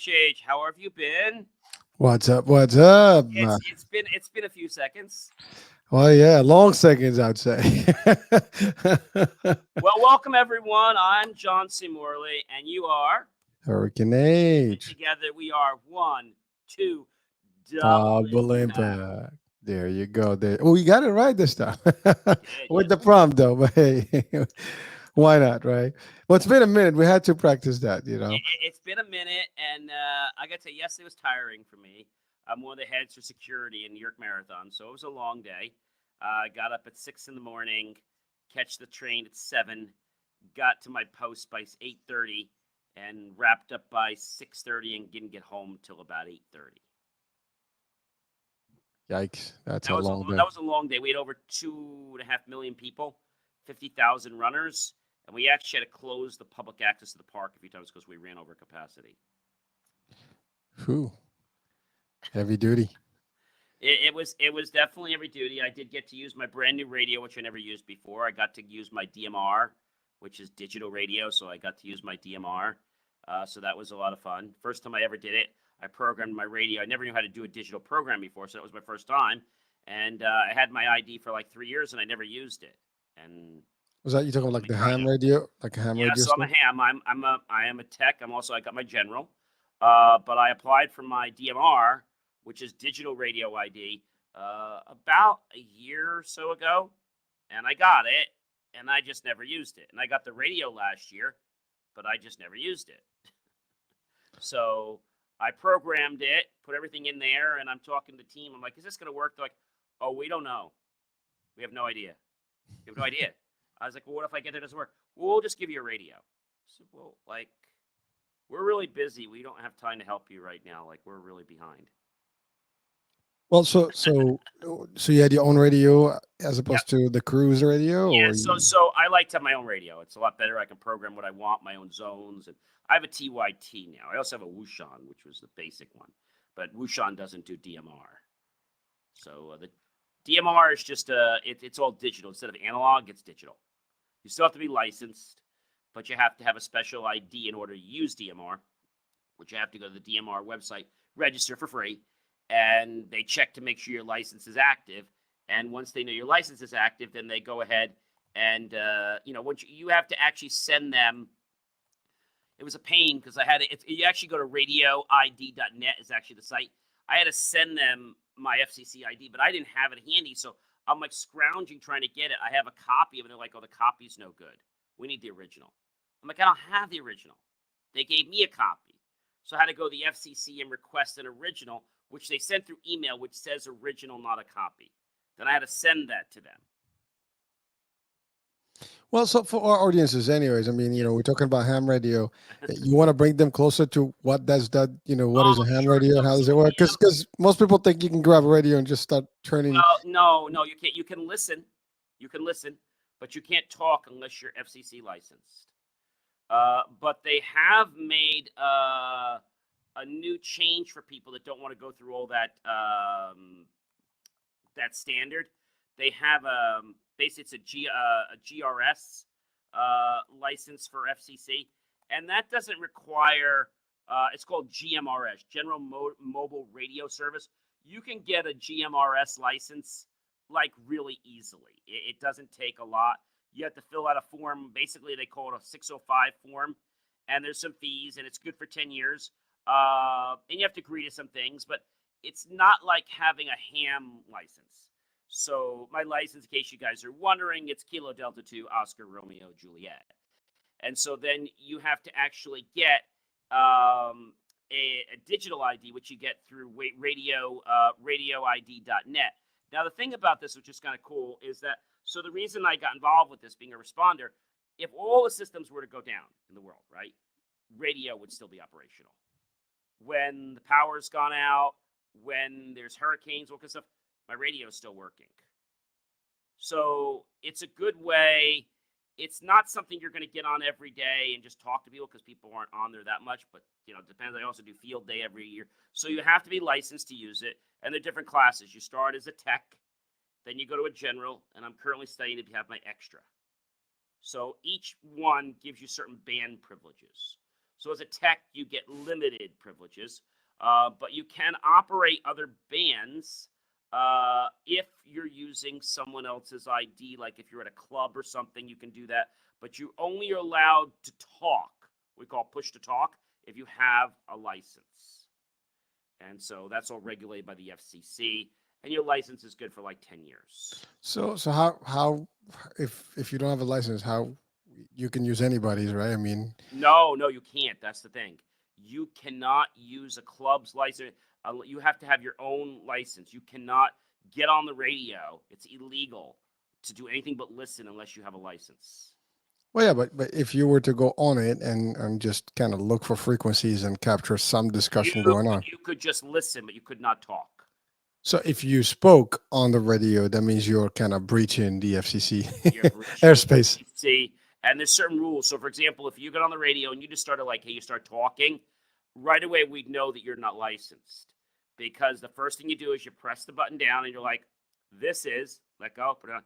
HH. How have you been? What's up? What's up? It's been a few seconds. Well, yeah, long seconds, I'd say. Well, welcome everyone. I'm John C. Morley, and you are. Hurricane And H, together we are one, two, double double impact. impact. There you go. There. Oh, you got it right this time I did, with yes. the prompt, though. But hey, why not, right? Well, it's been a minute. We had to practice that, you know. It's been a minute, and I got to say, yesterday was tiring for me. I'm one of the heads for security in New York Marathon, so it was a long day. I got up at 6 in the morning, catch the train at 7, got to my post by 8:30, and wrapped up by 6:30, and didn't get home till about 8:30. Yikes, that's That a was a long that day. was a long day. We had over 2.5 million people, 50,000 runners, and we actually had to close the public access to the park a few times because we ran over capacity. Whew, heavy duty. It was definitely heavy duty. I did get to use my brand new radio, which I never used before. I got to use my DMR, which is digital radio, so I got to use my DMR. So that was a lot of fun. First time I ever did it, I programmed my radio. I never knew how to do a digital program before, so that was my first time. And I had my ID for like 3 years, and I never used it. And Was that you talking about let like me the tell ham you, radio, like a ham yeah. radio So I'm a stuff? ham. I am a tech. I got my general. But I applied for my DMR, which is digital radio ID, about a year or so ago, and I got it, and I just never used it. And I got the radio last year, but I just never used it. So I programmed it, put everything in there, and I'm talking to the team. I'm like, "Is this going to work?" They're like, "Oh, we don't know. We have no idea. We have no idea." I was like, "Well, what if I get it doesn't work?" "Well, we'll just give you a radio." So, well, like, we're really busy. We don't have time to help you right now. Like, we're really behind. Well, so you had your own radio as Yeah, opposed to the cruise radio, yeah. or So I like to have my own radio. It's a lot better. I can program what I want, my own zones, and I have a TYT now. I also have a Wushan, which was the basic one, but Wushan doesn't do DMR. So the DMR is just it's all digital instead of analog. It's digital. You still have to be licensed, but you have to have a special ID in order to use DMR, which you have to go to the DMR website, register for free, and they check to make sure your license is active. And once they know your license is active, then they go ahead and once you have to actually send them. It was a pain because I had to. You actually go to radioid.net is actually the site. I had to send them my FCC ID, but I didn't have it handy, so I'm like scrounging trying to get it. I have a copy of it. They're like, "Oh, the copy's no good. We need the original." I'm like, "I don't have the original." They gave me a copy, so I had to go to the FCC and request an original, which they sent through email, which says original, not a copy. Then I had to send that to them. well, so for our audiences, anyways, I mean, we're talking about ham radio. You want to bring them closer to what does that, what is Oh, a ham sure. radio So, and how so does it work? ham. Because most people think you can grab a radio and just start turning. Well, no, no, you can't. You can listen. You can listen, but you can't talk unless you're FCC licensed. But they have made a new change for people that don't want to go through all that standard. They have basically it's a GRS license for FCC, and that doesn't require. It's called GMRS, General Mobile Radio Service. You can get a GMRS license like really easily. It doesn't take a lot. You have to fill out a form. Basically, they call it a 605 form, and there's some fees, and it's good for 10 years. And you have to agree to some things, but it's not like having a ham license. So my license, in case you guys are wondering, it's Kilo Delta 2 Oscar Romeo Juliet. And so then you have to actually get a digital ID, which you get through radioid.net. Now, the thing about this, which is kind of cool, is that so the reason I got involved with this being a responder, if all the systems were to go down in the world, right, radio would still be operational. When the power's gone out, when there's hurricanes, all kind of stuff, my radio is still working. So it's a good way. It's not something you're going to get on every day and just talk to people because people aren't on there that much. But it depends. I also do field day every year, so you have to be licensed to use it. And there are different classes. You start as a tech, then you go to a general, and I'm currently studying to have my extra. So each one gives you certain band privileges. So as a tech, you get limited privileges, but you can operate other bands if you're using someone else's ID. Like if you're at a club or something, you can do that. But you only are allowed to talk. We call push to talk if you have a license. And so that's all regulated by the FCC. And your license is good for like 10 years. So how if you don't have a license, how you can use anybody's, right? I mean, No, you can't. That's the thing. You cannot use a club's license. You have to have your own license. You cannot get on the radio. It's illegal to do anything but listen unless you have a license. well, yeah, but if you were to go on it and just kind of look for frequencies and capture some discussion You going on. you could just listen, but you could not talk. So if you spoke on the radio, that means you're kind of breaching the FCC You're breaching airspace. see, and there's certain rules. So, for example, if you get on the radio and you just started like, hey, you start talking, right away we'd know that you're not licensed because the first thing you do is you press the button down and you're like, this is let go, put it on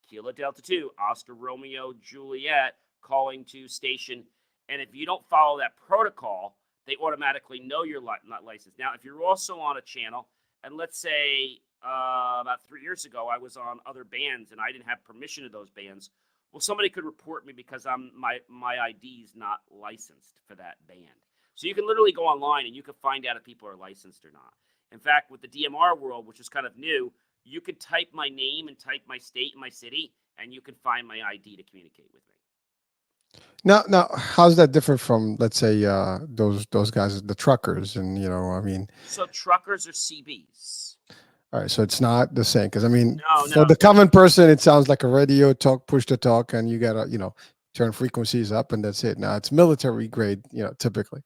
Kilo Delta 2, Oscar Romeo Juliet, calling to station, and if you don't follow that protocol, they automatically know you're not licensed. Now, if you're also on a channel, and let's say about 3 years ago, I was on other bands and I didn't have permission to those bands. Well, somebody could report me because my ID is not licensed for that band. So you can literally go online and you can find out if people are licensed or not. In fact, with the DMR world, which is kind of new, you could type my name and type my state and my city, and you can find my ID to communicate with me. Now, how's that different from, let's say, those guys, the truckers, and I mean, So truckers are CBs. all right, so it's not the same because I mean, No. for the common person, it sounds like a radio talk, push to talk, and you gotta, turn frequencies up, and that's it. Now it's military grade, typically.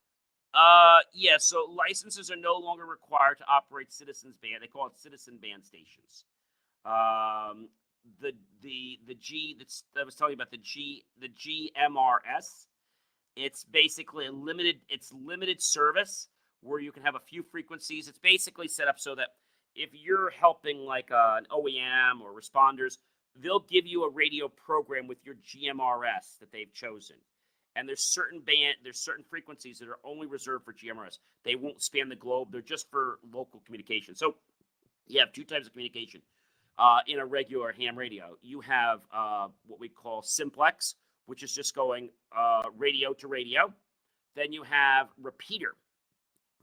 Yeah. So licenses are no longer required to operate citizens band. They call it citizen band stations. Um, the G that's I was telling you about the GMRS. It's basically it's limited service where you can have a few frequencies. It's basically set up so that if you're helping like an OEM or responders, they'll give you a radio program with your GMRS that they've chosen. And there's certain frequencies that are only reserved for GMRS. They won't span the globe. They're just for local communication. So you have two types of communication. In a regular ham radio, you have what we call simplex, which is just going radio to radio. Then you have repeater,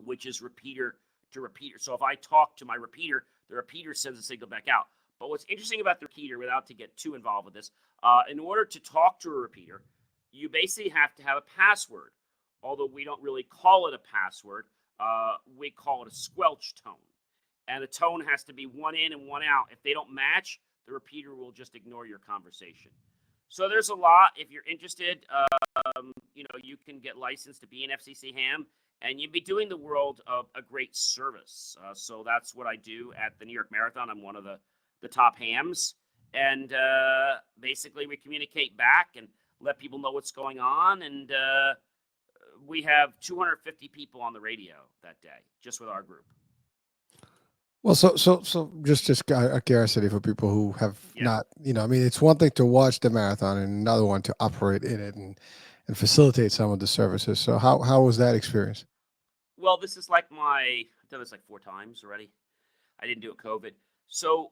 which is repeater to repeater. So if I talk to my repeater, the repeater sends a signal back out. But what's interesting about the repeater, without to get too involved with this, in order to talk to a repeater, you basically have to have a password. Although we don't really call it a password, we call it a squelch tone. And the tone has to be one in and one out. If they don't match, the repeater will just ignore your conversation. So there's a lot. If you're interested, you can get licensed to be an FCC ham, and you'd be doing the world a great service. So that's what I do at the New York Marathon. I'm one of the top hams, and basically we communicate back and let people know what's going on. And we have 250 people on the radio that day, just with our group. Well, so just a curiosity for people who have not, I mean, it's one thing to watch the marathon and another one to operate in it and facilitate some of the services. So how was that experience? Well, this is like I've done this like 4 times already. I didn't do it COVID. So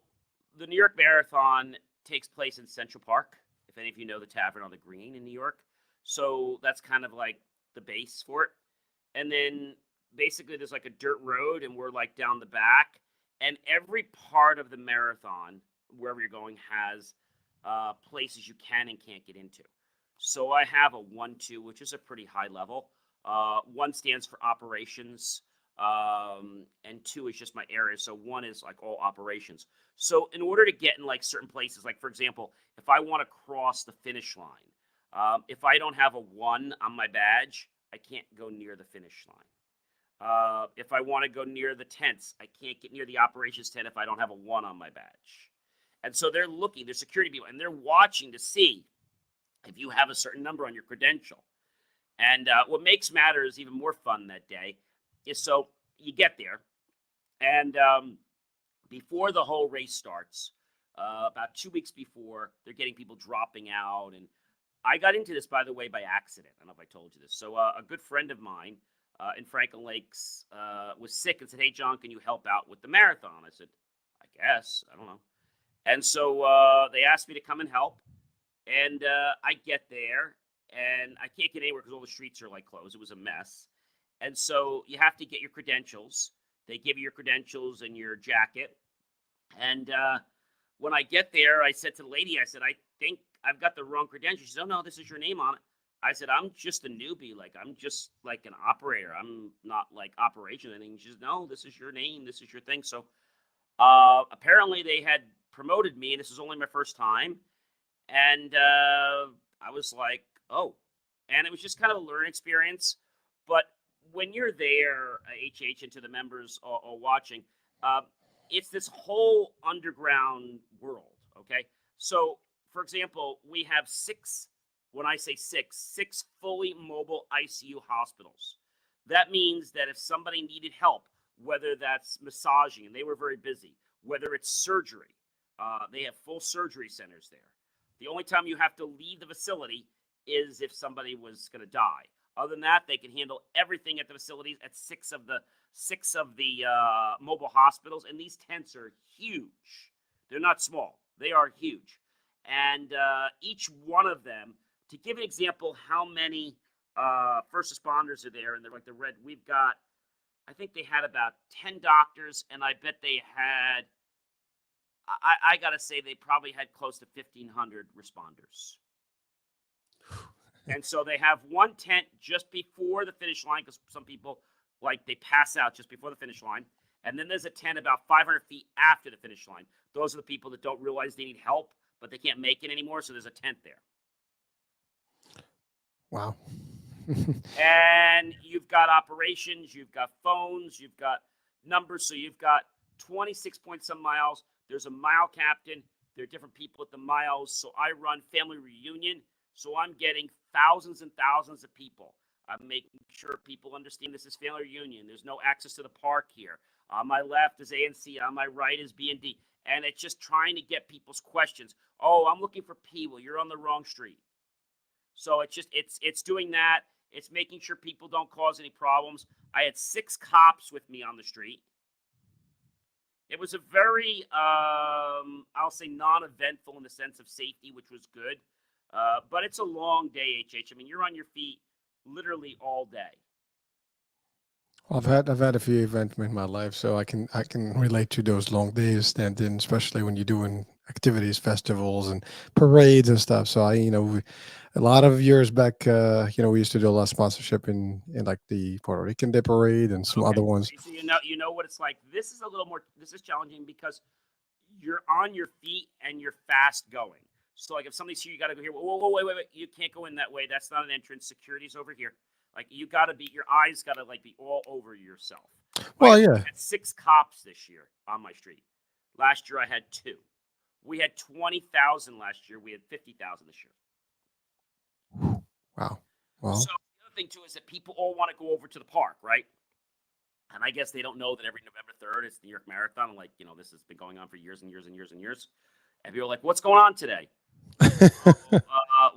the New York Marathon takes place in Central Park. If any of you know the Tavern on the Green in New York. So that's kind of like the base for it. And then basically there's like a dirt road and we're like down the back. And every part of the marathon, wherever you're going, has places you can and can't get into. So I have a 1-2, which is a pretty high level. 1 stands for operations, and 2 is just my area. So 1 is like all operations. So in order to get in like certain places, like for example, if I want to cross the finish line, if I don't have a 1 on my badge, I can't go near the finish line. If I want to go near the tents, I can't get near the operations tent if I don't have a 1 on my badge. And so they're looking, they're security people, and they're watching to see if you have a certain number on your credential. And what makes matters even more fun that day is so you get there, and before the whole race starts, about 2 weeks before, they're getting people dropping out, and I got into this, by the way, by accident. I don't know if I told you this. So a good friend of mine in Franklin Lakes was sick and said, "Hey, John, can you help out with the marathon?" I said, "I guess. I don't know." And so they asked me to come and help. And I get there, and I can't get anywhere because all the streets are like closed. It was a mess. And so you have to get your credentials. They give you your credentials and your jacket. And when I get there, I said to the lady, I said, "I think I've got the wrong credentials." She said, "Oh, no, this is your name on it." I said, "I'm just a newbie. Like, I'm just like an operator. I'm not like operation or anything." She said, "No, this is your name. This is your thing." So apparently they had promoted me, and this was only my first time. And I was like, "Oh," and it was just kind of a learning experience. But when you're there, HH, and to the members or watching, uh, it's this whole underground world. Okay, so for example, we have six. When I say six, six fully mobile ICU hospitals. That means that if somebody needed help, whether that's massaging, and they were very busy, whether it's surgery, they have full surgery centers there. The only time you have to leave the facility is if somebody was going to die. Other than that, they can handle everything at the facilities at six of the mobile hospitals, and these tents are huge. They're not small; they are huge. And each one of them, to give an example, how many first responders are there? And they're like the red. We've got, I think they had about 10 doctors, and I bet they had I gotta say they probably had close to 1,500 responders. And so they have one tent just before the finish line because some people like they pass out just before the finish line, and then there's a tent about 500 feet after the finish line. Those are the people that don't realize they need help, but they can't make it anymore. So there's a tent there, Wow. and you've got operations, you've got phones, you've got numbers. So you've got 26 point some miles. There's a mile captain. There are different people at the miles. So I run family reunion. So I'm getting thousands and thousands of people. I'm making sure people understand this is family reunion. There's no access to the park here. On my left is ANC. On my right is B&D. And it's just trying to get people's questions. "Oh, I'm looking for P. Well, you're on the wrong street." So it's doing that. It's making sure people don't cause any problems. I had 6 cops with me on the street. It was a very, I'll say, non-eventful in the sense of safety, which was good. But it's a long day, HH. I mean, you're on your feet literally all day. I've had a few events in my life, so I can relate to those long days, and then especially when you're doing activities, festivals, and parades and stuff. So a lot of years back, we used to do a lot of sponsorship in like the Puerto Rican Day Parade and some Okay, other ones. so you know what it's like. This is a little more. This is challenging because you're on your feet and you're fast going. So like if somebody's here, you got to go here. Whoa, whoa, wait. You can't go in that way. That's not an entrance. Security's over here. Like you got to be, your eyes got to like be all over yourself. Well, I yeah. had 6 cops this year on my street. Last year I had 2. We had 20,000 last year. We had 50,000 this year. Wow. So Well, the other thing too is that people all want to go over to the park, right? And I guess they don't know that every November 3rd it's the New York Marathon. And like, this has been going on for years and years and years and years. And people are like, "What's going on today?"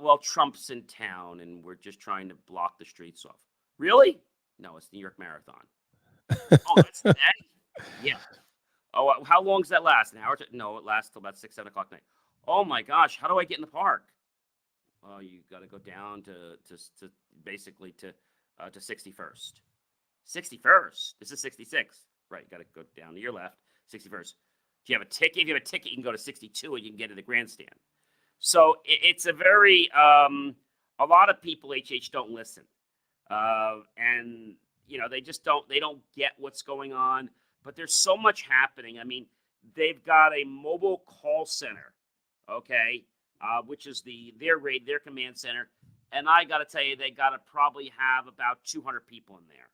Well, Trump's in town and we're just trying to block the streets off. Really? No, it's New York Marathon. Oh, that's today? Yeah. Oh, how long does that last? An hour? No, it lasts till about 6, 7 o'clock night. Oh my gosh, how do I get in the park? Oh, you got to go down to basically to 61st. 61st. This is 66. Right, you got to go down to your left. 61st. If you have a ticket, you can go to 62 and you can get to the grandstand. So it's a very a lot of people don't listen, and they just don't get what's going on. But there's so much happening. I mean, they've got a mobile call center, okay, which is their command center, and I got to tell you, they got to probably have about 200 people in there.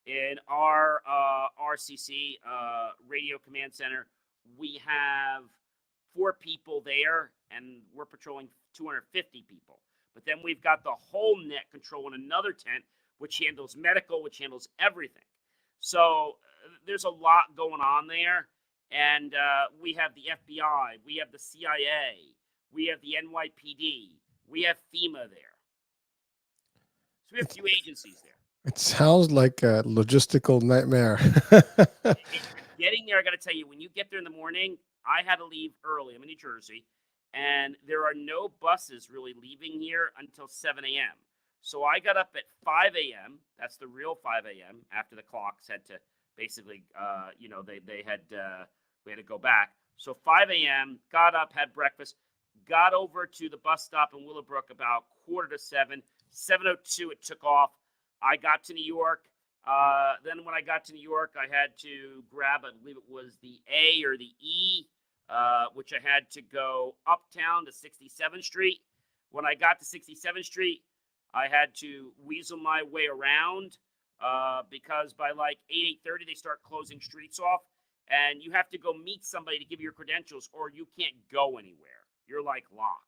In our RCC radio command center, we have 4 people there, and we're patrolling 250 people. But then we've got the whole net control in another tent, which handles medical, which handles everything. So there's a lot going on there. And we have the FBI, we have the CIA, we have the NYPD, We have FEMA there. So we have 2 agencies there. It sounds like a logistical nightmare. Getting there, I got to tell you, when you get there in the morning, I had to leave early. I'm in New Jersey, and there are no buses really leaving here until 7 a.m. So I got up at 5 a.m. That's the real 5 a.m. after the clocks had to basically, they had we had to go back. So 5 a.m. Got up, had breakfast, got over to the bus stop in Willowbrook about 6:45. 7:02 it took off. I got to New York. Then when I got to New York, I had to grab, I believe it was the A or the E, which I had to go uptown to 67th Street. When I got to 67th Street, I had to weasel my way around because by like 8:30 they start closing streets off, and you have to go meet somebody to give you your credentials, or you can't go anywhere. You're like locked.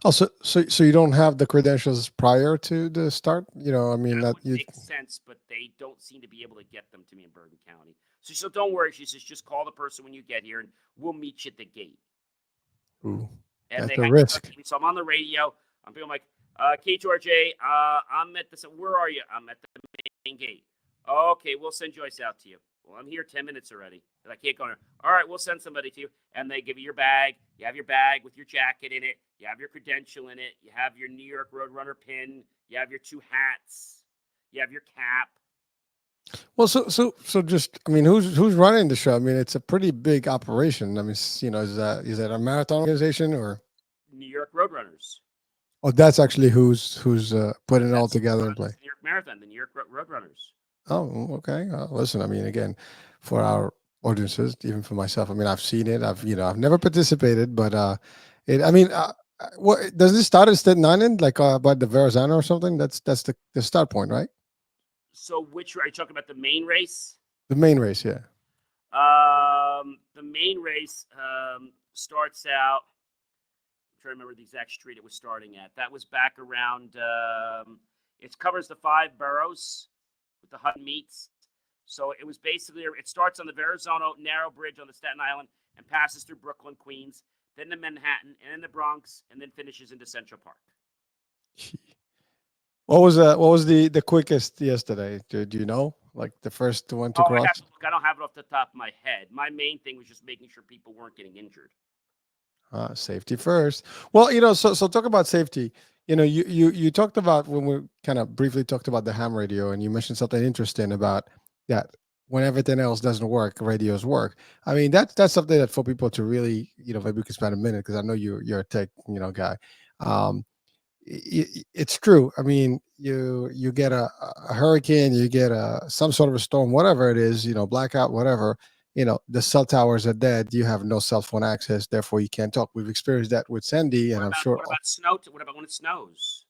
Also, so you don't have the credentials prior to the start? I mean That that would you. make sense, but they don't seem to be able to get them to me in Bergen County. So don't worry. She says, just call the person when you get here, and we'll meet you at the gate. Ooh, And that's they a hang up. risk. So I'm on the radio. I'm being like, KGRJ, I'm at this. Where are you? I'm at the main gate. Okay, we'll send Joyce out to you. Well, I'm here 10 minutes already. I can't go in. All right, we'll send somebody to you. And they give you your bag. You have your bag with your jacket in it. You have your credential in it. You have your New York Roadrunner pin. You have your 2 hats. You have your cap. Well, so just, I mean, who's running the show? I mean, it's a pretty big operation. I mean, is that a marathon organization or? New York Roadrunners. Oh, that's actually who's putting it all That's together in play. the New York Marathon, the New York Roadrunners. Oh, okay. Listen, I mean, again, for our audiences, even for myself, I mean, I've seen it. I've never participated, but I mean, what does this start at Staten Island, like by the Verrazano or something? That's the start point, right? So which are you talking about? The main race? The main race, yeah. The main race starts out. I'm trying to remember the exact street it was starting at. That was back around. It covers the 5 boroughs with the Hutton meets. So it was basically, it starts on the Verrazano narrow bridge on the Staten Island and passes through Brooklyn, Queens, then to Manhattan, and then the Bronx, and then finishes into Central Park. What was the quickest yesterday? Do you know? Like the first one to Oh, I cross? have to look. I don't have it off the top of my head. My main thing was just making sure people weren't getting injured. Safety first. Well, so talk about safety. You talked about when we kind of briefly talked about the ham radio, and you mentioned something interesting about that when everything else doesn't work, radios work. I mean, that's something that for people to really, maybe we could spend a minute because I know you're a tech, guy. Um, it's true. I mean, you get a hurricane, you get some sort of a storm, whatever it is, blackout, whatever. The cell towers are dead. You have no cell phone access, therefore you can't talk. We've experienced that with Sandy, and I'm sure. What about snow? What about when it snows?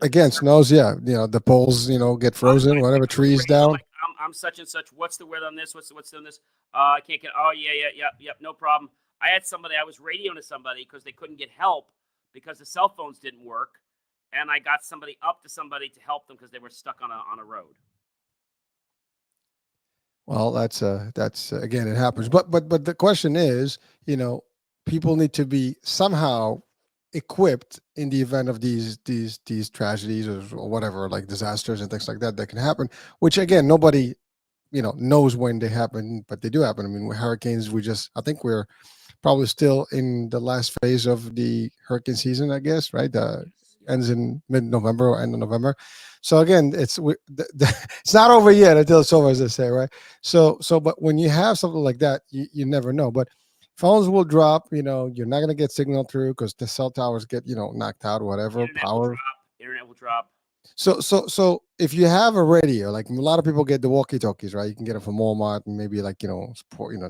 Again, snows, yeah. The poles, get frozen, whatever, trees down. I'm such and such. What's the weather on this? What's on this? I can't get. Oh yeah. No problem. I had somebody. I was radioing to somebody because they couldn't get help because the cell phones didn't work, and I got somebody up to somebody to help them because they were stuck on a road. Well, that's again, it happens. But the question is, people need to be somehow equipped in the event of these tragedies or whatever, like disasters and things like that can happen. Which again, nobody knows when they happen, but they do happen. I mean, with hurricanes, I think we're probably still in the last phase of the hurricane season, I guess, right? Ends in mid-November or end of November. So again, it's not over yet until it's over, as they say, right? But when you have something like that, you never know. But phones will drop. You're not going to get signal through because the cell towers get knocked out, whatever. Internet will drop. So if you have a radio, like a lot of people get the walkie-talkies, right? You can get them from Walmart and maybe like the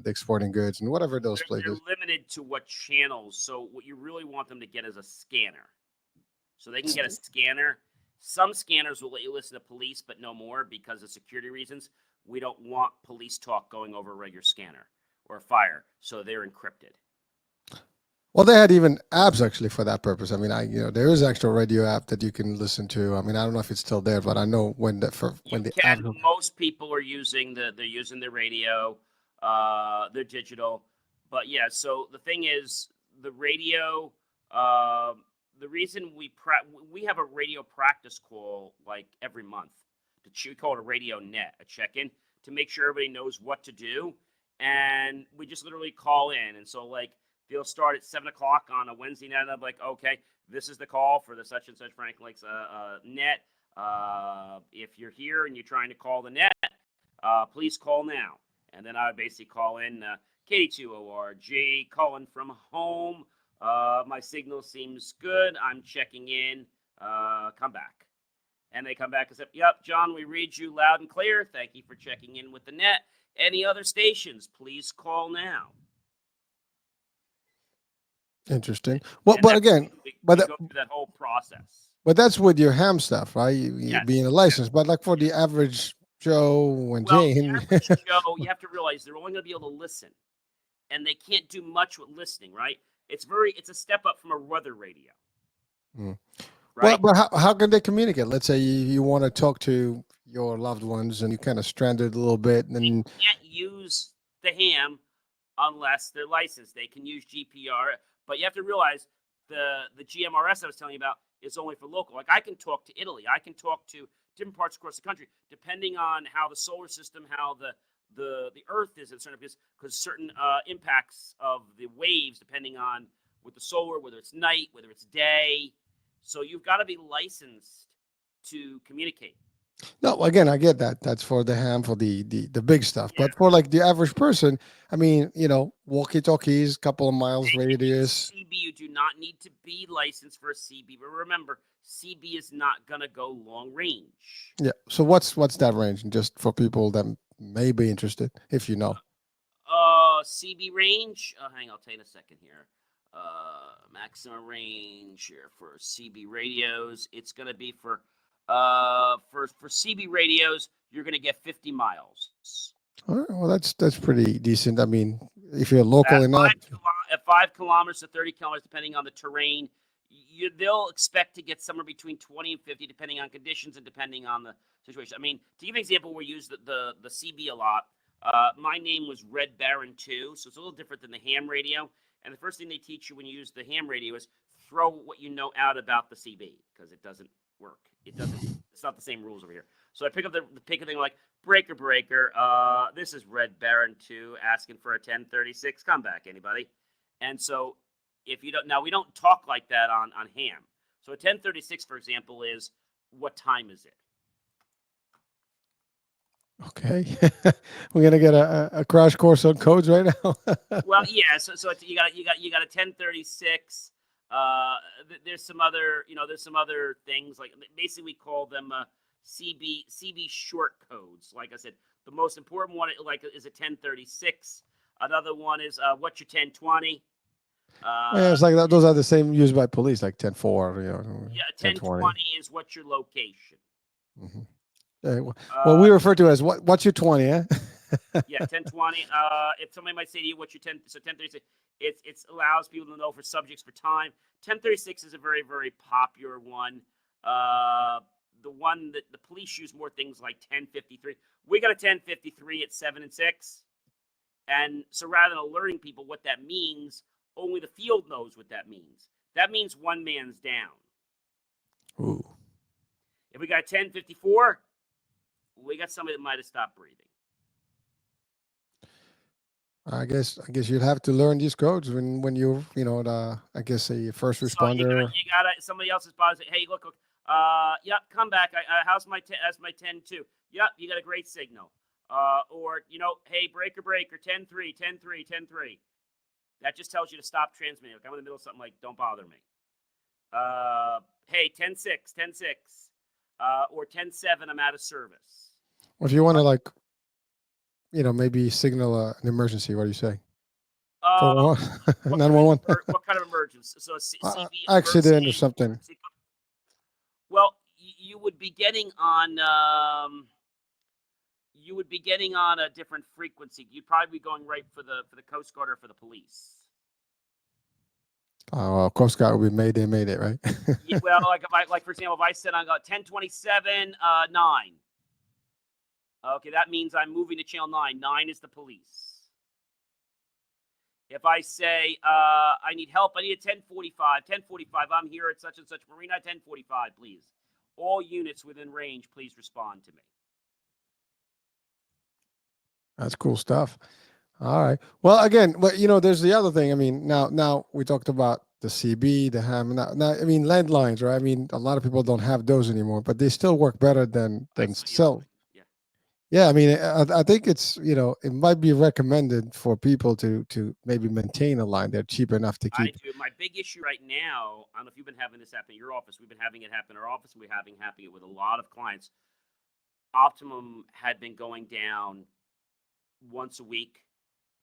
exporting goods and whatever those places. They're limited to what channels. So what you really want them to get is a scanner. So they can get a scanner. Some scanners will let you listen to police, but no more because of security reasons. We don't want police talk going over a regular scanner or fire, so they're encrypted. Well, they had even apps actually for that purpose. I mean, there is actual radio app that you can listen to. I mean, I don't know if it's still there, but I know when the app. Most people are using they're using the radio, they're digital, but yeah. So the thing is, the radio the reason we have a radio practice call like every month. We call it a radio net, a check-in, to make sure everybody knows what to do. And we just literally call in. And so, like, they'll start at 7 o'clock on a Wednesday night. And I'm like, okay, this is the call for the such and such Frank Lakes net. If you're here and you're trying to call the net, please call now. And then I would basically call in K2ORG, calling from home. My signal seems good. I'm checking in. Come back. And they come back and say, yep, John, we read you loud and clear. Thank you for checking in with the net. Any other stations, please call now. Interesting. Well, but again, we go through that whole process. But that's with your ham stuff, right? You Yes. being a license. But like for the average Joe and Jane. The average Joe, you have to realize they're only going to be able to listen. And they can't do much with listening, right? It's a step up from a weather radio. Mm. Right? Well, but how can they communicate? Let's say you want to talk to your loved ones and you kind of stranded a little bit. And they can't use the ham unless they're licensed. They can use GPR. But you have to realize the GMRS I was telling you about is only for local. Like, I can talk to Italy. I can talk to different parts across the country, depending on how the solar system, how the Earth is in certain, because certain impacts of the waves, depending on with the solar, whether it's night, whether it's day. So you've got to be licensed to communicate. No, again, I get that. That's for the ham, for the big stuff. Yeah. But for like the average person, I mean, walkie-talkies, couple of miles radius. CB, you do not need to be licensed for a CB. But remember, CB is not going to go long range. Yeah. So what's that range? Just for people that may be interested, if you know. CB range. Hang on, I'll tell you in a second here. Maximum range here for CB radios. It's going to be for CB radios, you're going to get 50 miles. All right, well, that's pretty decent. I mean, if you're local enough. At 5 kilometers to 30 kilometers, depending on the terrain, they'll expect to get somewhere between 20 and 50, depending on conditions and depending on the situation. I mean, to give an example, we use the CB a lot. My name was Red Baron 2, so it's a little different than the ham radio. And the first thing they teach you when you use the ham radio is throw what you know out about the CB, because it doesn't work. It's not the same rules over here. So I pick up the thing like, breaker. This is Red Baron 2 asking for a 1036. Come back, anybody. And so if you don't, now we don't talk like that on ham. So a 1036, for example, is what time is it? Okay, we're gonna get a crash course on codes right now. Well, yeah. So you got a 1036. There's some other things, like basically we call them CB short codes. Like I said, the most important one is a 1036. Another one is what's your 1020. Yeah, it's like that. Those are the same used by police, like 10-4. Yeah, 1020 is what's your location. Mm-hmm. Well, we refer to as what's your 20, eh? Yeah, 1020. If somebody might say to you, what's your 10? So 1036, it allows people to know for subjects for time. 1036 is a very, very popular one. The one that the police use more things like 1053. We got a 1053 at 7 and 6. And so rather than alerting people what that means, only the field knows what that means. That means one man's down. Ooh. If we got a 1054, we got somebody that might have stopped breathing. I guess you'd have to learn these codes when you're I guess a first responder. So you gotta somebody else's body say, hey, look, yep, come back. How's my 10-2? Yep, you got a great signal. Or hey, breaker, 10-3, 10-3, 10-3. That just tells you to stop transmitting. Like, I'm in the middle of something, like, don't bother me. Hey, 10-6, 10-6, or 10-7, I'm out of service. Well, if you want to, maybe signal an emergency, what do you say? 911. What kind of emergency? So CB accident or something. Well, you would be getting on. You would be getting on a different frequency. You'd probably be going right for the Coast Guard or for the police. Oh, well, Coast Guard would be Mayday, right? Yeah, well, for example, if I said I got 1027 9. Okay, that means I'm moving to channel 9. 9 is the police. If I say I need help, I need a 1045. 1045. I'm here at such and such marina. 1045, please. All units within range, please respond to me. That's cool stuff. All right. Well, again, but there's the other thing. I mean, now we talked about the CB, the ham. Now, I mean, landlines, right? I mean, a lot of people don't have those anymore, but they still work better than I still use cell. them. Yeah. Yeah, I mean, I think it's it might be recommended for people to maybe maintain a line. They're cheap enough to I keep. do. My big issue right now, I don't know if you've been having this happen in your office. We've been having it happen in our office. We're having it with a lot of clients. Optimum had been going down once a week,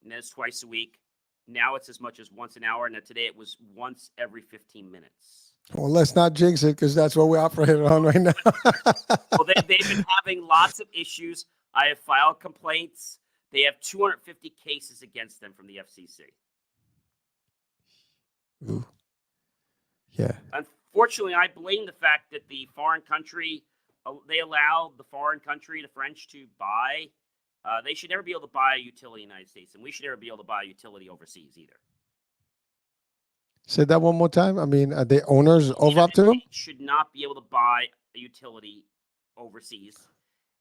and then it's twice a week. Now it's as much as once an hour, and then today it was once every 15 minutes. Well, let's not jinx it because that's what we operate on right now. Well, they've been having lots of issues. I have filed complaints. They have 250 cases against them from the FCC. Ooh. Yeah. Unfortunately, I blame the fact that the foreign country, they allow the foreign country, the French, to buy. They should never be able to buy a utility in the United States, and we should never be able to buy a utility overseas either. Say that one more time. I mean, are they owners of Optimum? Should not be able to buy a utility overseas,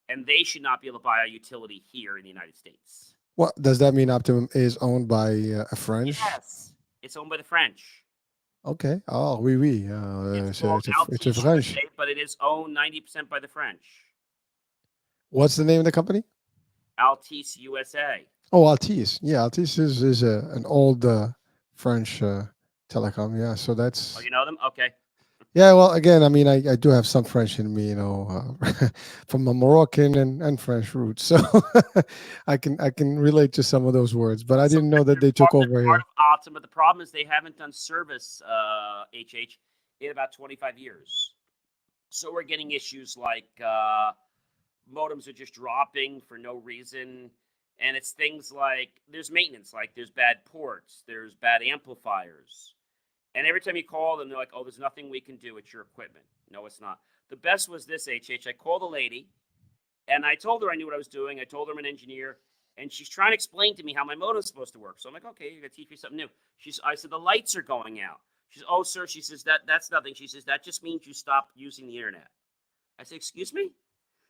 and they should not be able to buy a utility here in the United States. What does that mean? Optimum is owned by a French? Yes, it's owned by the French. Okay. Oh, oui, oui. It's So called it's a Altice French. USA, but it is owned 90% by the French. What's the name of the company? Altice USA. Oh, Altice. Yeah, Altice is an old French telecom. Yeah, so that's. Oh, you know them? Okay. Yeah, well, again, I mean, I do have some French in me, from a Moroccan and French roots, so I can relate to some of those words. But I So didn't know that they took over part here. of Optima. The problem is they haven't done service, HH, in about 25 years. So we're getting issues like modems are just dropping for no reason. And it's things like there's maintenance, like there's bad ports, there's bad amplifiers. And every time you call them, they're like, oh, there's nothing we can do. It's your equipment. No, it's not. The best was this, HH. I called a lady, and I told her I knew what I was doing. I told her I'm an engineer, and she's trying to explain to me how my modem's supposed to work. So I'm like, okay, you're going to teach me something new. I said, the lights are going out. She says, oh, sir. She says, that's nothing. She says, that just means you stop using the internet. I said, excuse me?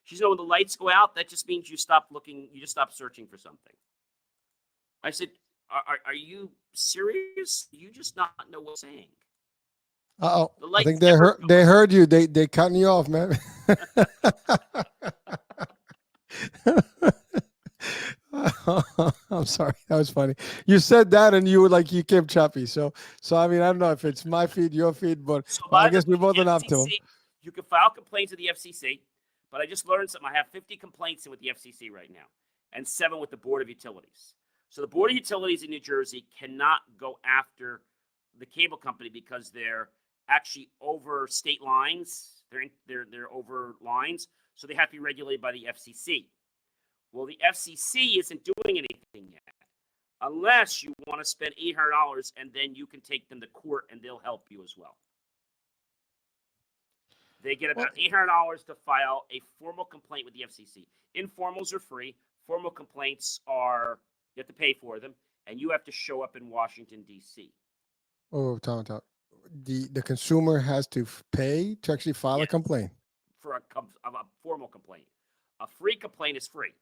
She said, when the lights go out, that just means you stop looking, you just stop searching for something. I said, are you serious? You just not know what I'm saying. Uh-oh. I think they heard you. They cutting you off, man. I'm sorry. That was funny. You said that and you were like you kept choppy. So I mean, I don't know if it's my feed, your feed, but I guess we both are up to them. You can file complaints with the FCC, but I just learned something. I have 50 complaints in with the FCC right now, and 7 with the Board of Utilities. So the Board of Utilities in New Jersey cannot go after the cable company because they're actually over state lines. They're over lines, so they have to be regulated by the FCC. Well, the FCC isn't doing anything yet, unless you want to spend $800 and then you can take them to court and they'll help you as well. They get about $800 to file a formal complaint with the FCC. Informals are free. Formal complaints are, you have to pay for them, and you have to show up in Washington, D.C. Oh, Tom. The consumer has to pay to actually file a complaint? For a formal complaint. A free complaint is free.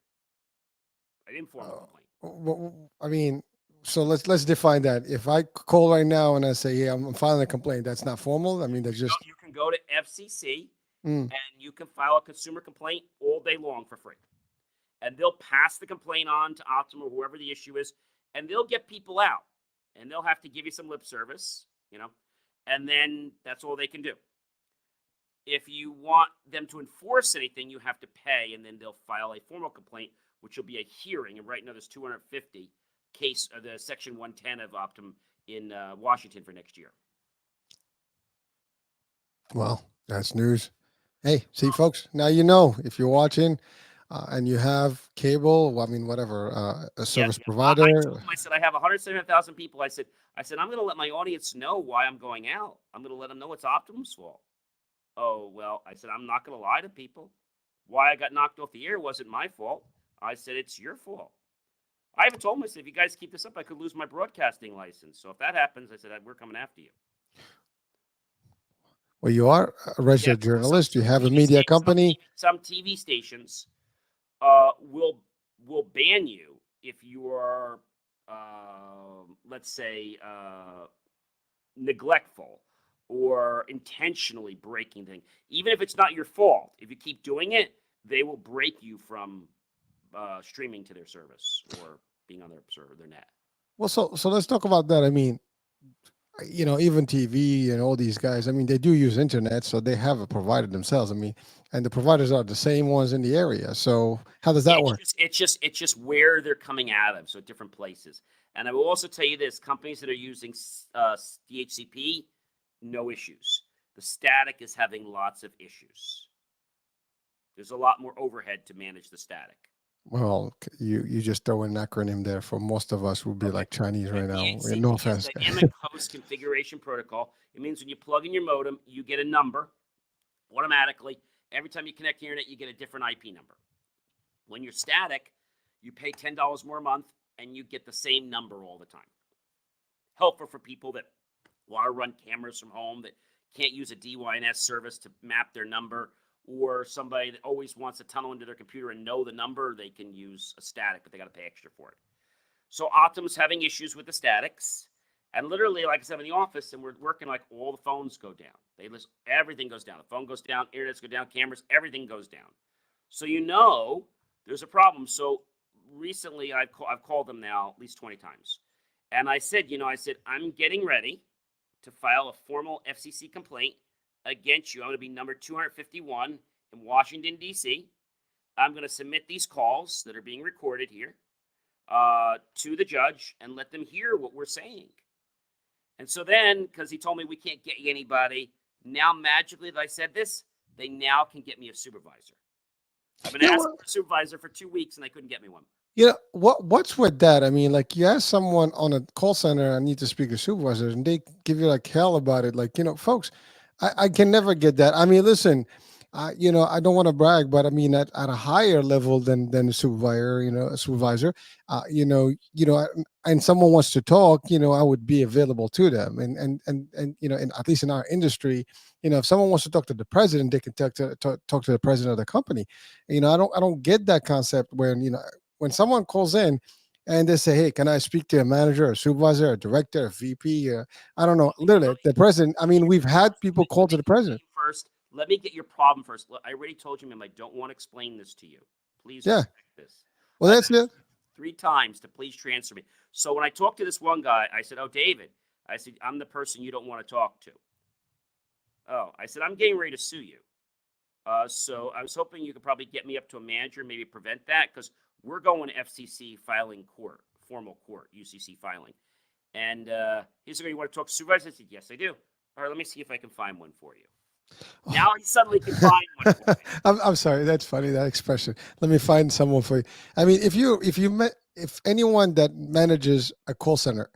An informal complaint. Well, I mean, so let's define that. If I call right now and I say, "Yeah, I'm filing a complaint," that's not formal. I mean, that's just you can go to FCC and you can file a consumer complaint all day long for free, and they'll pass the complaint on to Optima or whoever the issue is, and they'll get people out, and they'll have to give you some lip service, and then that's all they can do. If you want them to enforce anything, you have to pay, and then they'll file a formal complaint, which will be a hearing. And right now, there's 250 case of the Section 110 of Optum in Washington for next year. Well, that's news. Hey, see, folks, now you know if you're watching and you have cable, I mean, whatever, a service provider. I said, I have 175,000 people. I said, I'm going to let my audience know why I'm going out. I'm going to let them know it's Optum's fault. Oh, well, I said, I'm not going to lie to people. Why I got knocked off the air wasn't my fault. I said, it's your fault. I even told him, I said, if you guys keep this up, I could lose my broadcasting license. So if that happens, I said, we're coming after you. Well, you are a Yeah, registered journalist. You have a media company. some TV stations will ban you if you are, let's say, neglectful or intentionally breaking things. Even if it's not your fault, if you keep doing it, they will break you from streaming to their service or being on their server, their net. Well, so let's talk about that. I mean, even TV and all these guys. I mean, they do use internet, so they have a provider themselves. I mean, and the providers are the same ones in the area. So how does Yeah, that work? it's just where they're coming out of, so different places. And I will also tell you this: companies that are using DHCP, no issues. The static is having lots of issues. There's a lot more overhead to manage the static. Well, you just throw an acronym there for most of us would be Okay. like Chinese right now. No DHCP is offense. Dynamic Host Configuration Protocol. It means when you plug in your modem, you get a number automatically. Every time you connect to the internet, you get a different IP number. When you're static, you pay $10 more a month and you get the same number all the time. Helpful for people that want to run cameras from home, that can't use a DYNS service to map their number, or somebody that always wants to tunnel into their computer and know the number. They can use a static, but they got to pay extra for it. So Optim's having issues with the statics. And literally, like I said, in the office, and we're working, like all the phones go down. Everything goes down. The phone goes down, internets go down, cameras, everything goes down. So there's a problem. So recently, I've called them now at least 20 times. And I said, I'm getting ready to file a formal FCC complaint against you. I'm going to be number 251 in Washington, D.C. I'm going to submit these calls that are being recorded here to the judge and let them hear what we're saying. And so then, because he told me we can't get you anybody, now magically that I said this, they now can get me a supervisor. I've been asking for a supervisor for 2 weeks and they couldn't get me one. What's with that? I mean, like you ask someone on a call center, I need to speak to supervisors, and they give you like hell about it. Like, folks, I can never get that. I mean, listen, I don't want to brag, but I mean, at a higher level than a supervisor, and someone wants to talk, I would be available to them. And at least in our industry, if someone wants to talk to the president, they can talk to the president of the company. I don't get that concept when someone calls in and they say, "Hey, can I speak to a manager, a supervisor, a director, a VP?" I don't know, literally the president. I mean, we've had people call to the president. First, let me get your problem first. I already told you, ma'am, I don't want to explain this to you. Please Yeah. respect this. Well, that's it. 3 times to please transfer me. So when I talked to this one guy, I said, "Oh, David," I said, "I'm the person you don't want to talk to." "Oh," I said, "I'm getting ready to sue you. So I was hoping you could probably get me up to a manager, maybe prevent that, because we're going to FCC filing court, formal court, UCC filing." And he said, "You want to talk to supervisor?" I said, "Yes, I do." "All right, let me see if I can find one for you." Now he suddenly can find one for me. I'm sorry. That's funny, that expression. Let me find someone for you. I mean, if anyone that manages a call center,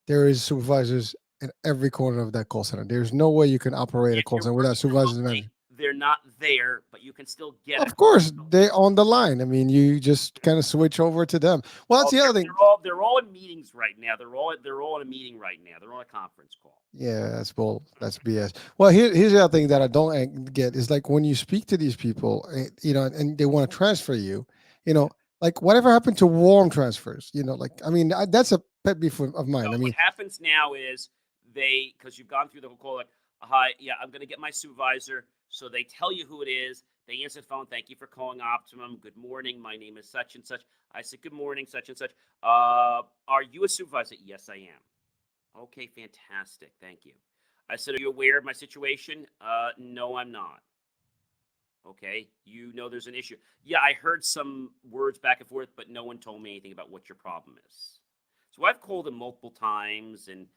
there is supervisors in every corner of that call center. There's no way you can operate a call center without supervisors and managers. They're not there, but you can still get it. Of course, they're on the line. I mean, you just kind of switch over to them. Well, that's the other thing. They're all in meetings right now. They're all in a meeting right now. They're on a conference call. Yeah, that's bull. That's BS. Well, here's the other thing that I don't get is like when you speak to these people, and they want to transfer you, like whatever happened to warm transfers? Like I mean, that's a pet beef of mine. So I mean, what happens now is because you've gone through the whole call, like, "Hi, yeah, I'm going to get my supervisor." So they tell you who it is. They answer the phone. "Thank you for calling Optimum. Good morning. My name is such and such." I said, "Good morning, such and such. Are you a supervisor?" "Yes, I am." "Okay, fantastic. Thank you." I said, "Are you aware of my situation?" "No, I'm not." "Okay, there's an issue." "Yeah, I heard some words back and forth, but no one told me anything about what your problem is." So I've called him multiple times, and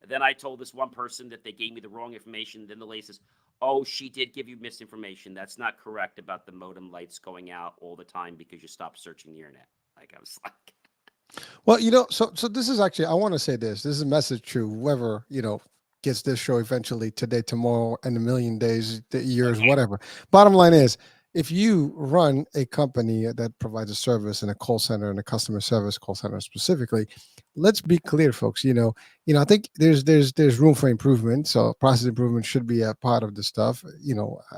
then I told this one person that they gave me the wrong information. Then the lady says, "Oh, she did give you misinformation. That's not correct about the modem lights going out all the time because you stopped searching the internet." Like, I was like, well, so this is actually I want to say this. This is a message to whoever gets this show eventually today, tomorrow, and a million days, years, okay. whatever. Bottom line is, if you run a company that provides a service and a call center and a customer service call center specifically, let's be clear, folks. I think there's room for improvement. So process improvement should be a part of the stuff.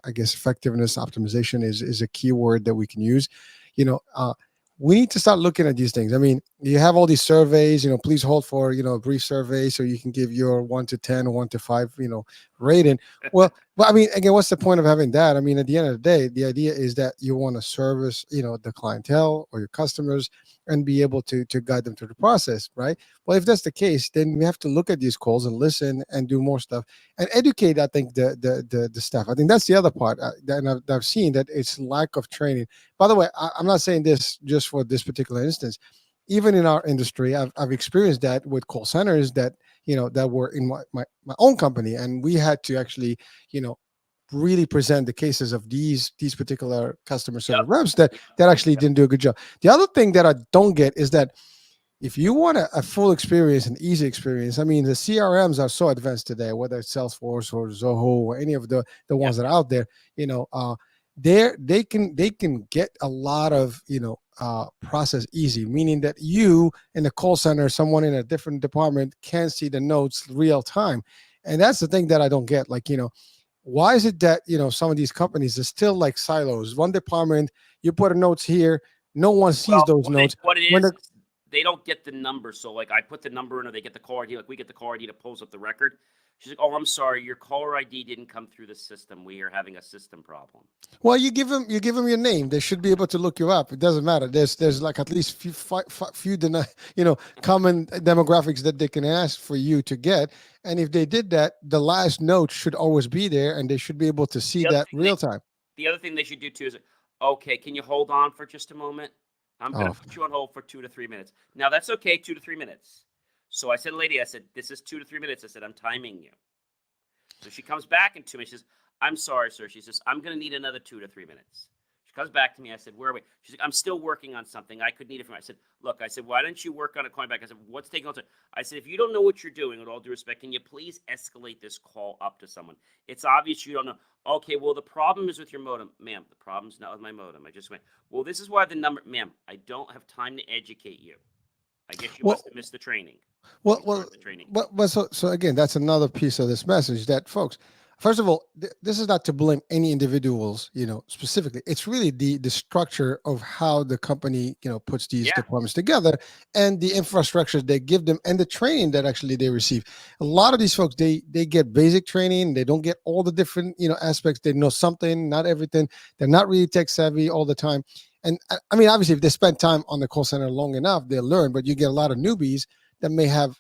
I guess effectiveness optimization is a key word that we can use. You know, we need to start looking at these things. I mean, you have all these surveys. Please hold for a brief survey so you can give your 1 to 10 or 1 to 5 rating. Well, I mean, again, what's the point of having that? I mean, at the end of the day, the idea is that you want to service, the clientele or your customers and be able to guide them through the process, right? Well, if that's the case, then we have to look at these calls and listen and do more stuff and educate. I think the staff. I think that's the other part that I've seen, that it's lack of training. By the way, I'm not saying this just for this particular instance. Even in our industry, I've experienced that with call centers that were in my own company, and we had to actually you know really present the cases of these particular customer Yep. service reps that actually didn't do a good job. The other thing that I don't get is that if you want a full experience, an easy experience, I mean, the CRMs are so advanced today, whether it's Salesforce or Zoho or any of the Yep. ones that are out there, they can get a lot of process easy, meaning that you in the call center, someone in a different department can see the notes real time. And that's the thing that I don't get. Like, why is it that some of these companies are still like silos? One department, you put a notes here, no one sees Well, those notes. what it When is, the they don't get the number. So like I put the number in, or they get the caller ID. Like we get the caller ID that pulls up the record. She's like, "Oh, I'm sorry, your caller ID didn't come through the system. We are having a system problem." Well, you give them your name. They should be able to look you up. It doesn't matter. There's like at least common demographics that they can ask for you to get. And if they did that, the last note should always be there, and they should be able to see The other that thing they real time. the other thing they should do too is, okay, can you hold on for just a moment? I'm going Oh, to put you on hold for 2 to 3 minutes. Now that's okay, 2 to 3 minutes. So I said, lady, I said, this is 2 to 3 minutes. I said, I'm timing you. So she comes back into me. She says, I'm sorry, sir. She says, I'm going to need another 2 to 3 minutes. She comes back to me. I said, where are we? She's like, I'm still working on something. I could need it from you. I said, look, I said, why don't you work on it? Calling back. I said, what's taking on time? I said, if you don't know what you're doing, with all due respect, can you please escalate this call up to someone? It's obvious you don't know. Okay, well, the problem is with your modem. Ma'am, the problem's not with my modem. I just went, well, this is why the number, ma'am, I don't have time to educate you. I guess you well, must have missed the training. Let Well, me well, start the training. so again, that's another piece of this message that folks. First of all, this is not to blame any individuals, specifically. It's really the structure of how the company, puts these Yeah, departments together, and the infrastructure they give them, and the training that actually they receive. A lot of these folks, they get basic training. They don't get all the different, aspects. They know something, not everything. They're not really tech savvy all the time. And I mean, obviously, if they spend time on the call center long enough, they'll learn. But you get a lot of newbies that may have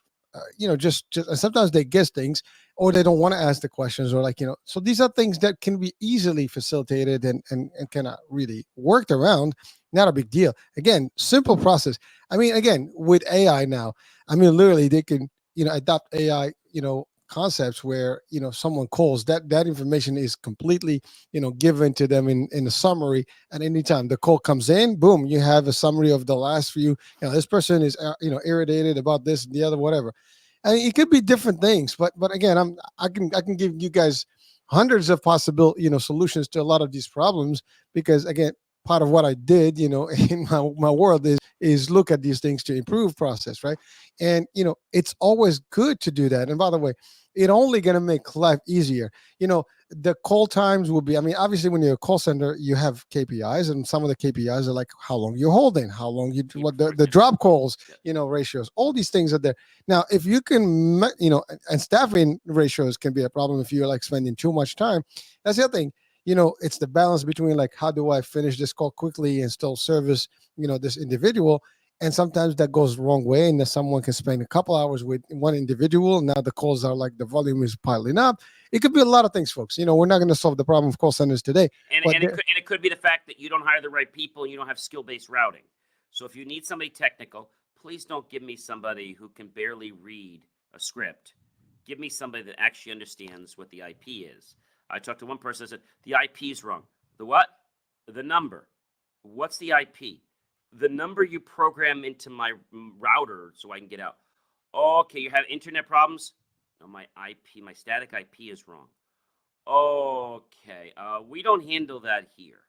just and sometimes they guess things, or they don't want to ask the questions, or so these are things that can be easily facilitated and cannot really worked around. Not a big deal. Again, simple process. I mean, again, with AI now, I mean, literally they can adopt AI concepts where someone calls, that information is completely given to them in a summary. And anytime the call comes in, boom, you have a summary of the last few. This person is irritated about this and the other, whatever. I mean, it could be different things, but again, I can give you guys hundreds of possible solutions to a lot of these problems, because again, part of what I did in my world is look at these things to improve process, right? And it's always good to do that. And by the way, it only going to make life easier. The call times will be, I mean, obviously when you're a call center, you have KPIs, and some of the KPIs are like how long you're holding, how long you keep what before the drop calls, yeah. ratios, all these things are there. Now, if you can, and staffing ratios can be a problem if you're like spending too much time. That's the other thing. It's the balance between like, how do I finish this call quickly and still service, this individual? And sometimes that goes the wrong way, and then someone can spend a couple hours with one individual. Now the calls are like the volume is piling up. It could be a lot of things, folks. We're not going to solve the problem of call centers today, And, but and, it could, and it could be the fact that you don't hire the right people and you don't have skill based routing. So if you need somebody technical, please don't give me somebody who can barely read a script. Give me somebody that actually understands what the IP is. I talked to one person that said, the IP is wrong. The what? The number. What's the IP? The number you program into my router so I can get out. Okay, you have internet problems? No, my IP, my static IP is wrong. Okay, we don't handle that here.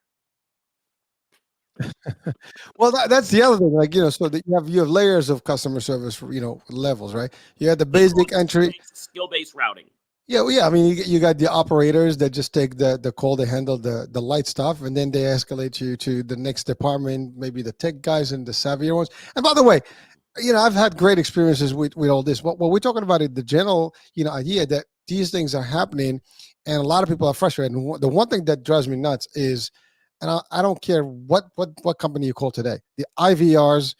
Well, that's the other thing. Like, so that you have layers of customer service, levels, right? You have the They call basic it entry. skill-based routing. Yeah, well, yeah. I mean, you got the operators that just take the call, they handle the light stuff, and then they escalate you to the next department, maybe the tech guys and the savvier ones. And by the way, I've had great experiences with all this. What we're talking about is the general, idea that these things are happening, and a lot of people are frustrated. And the one thing that drives me nuts is, and I don't care what company you call today, the IVRs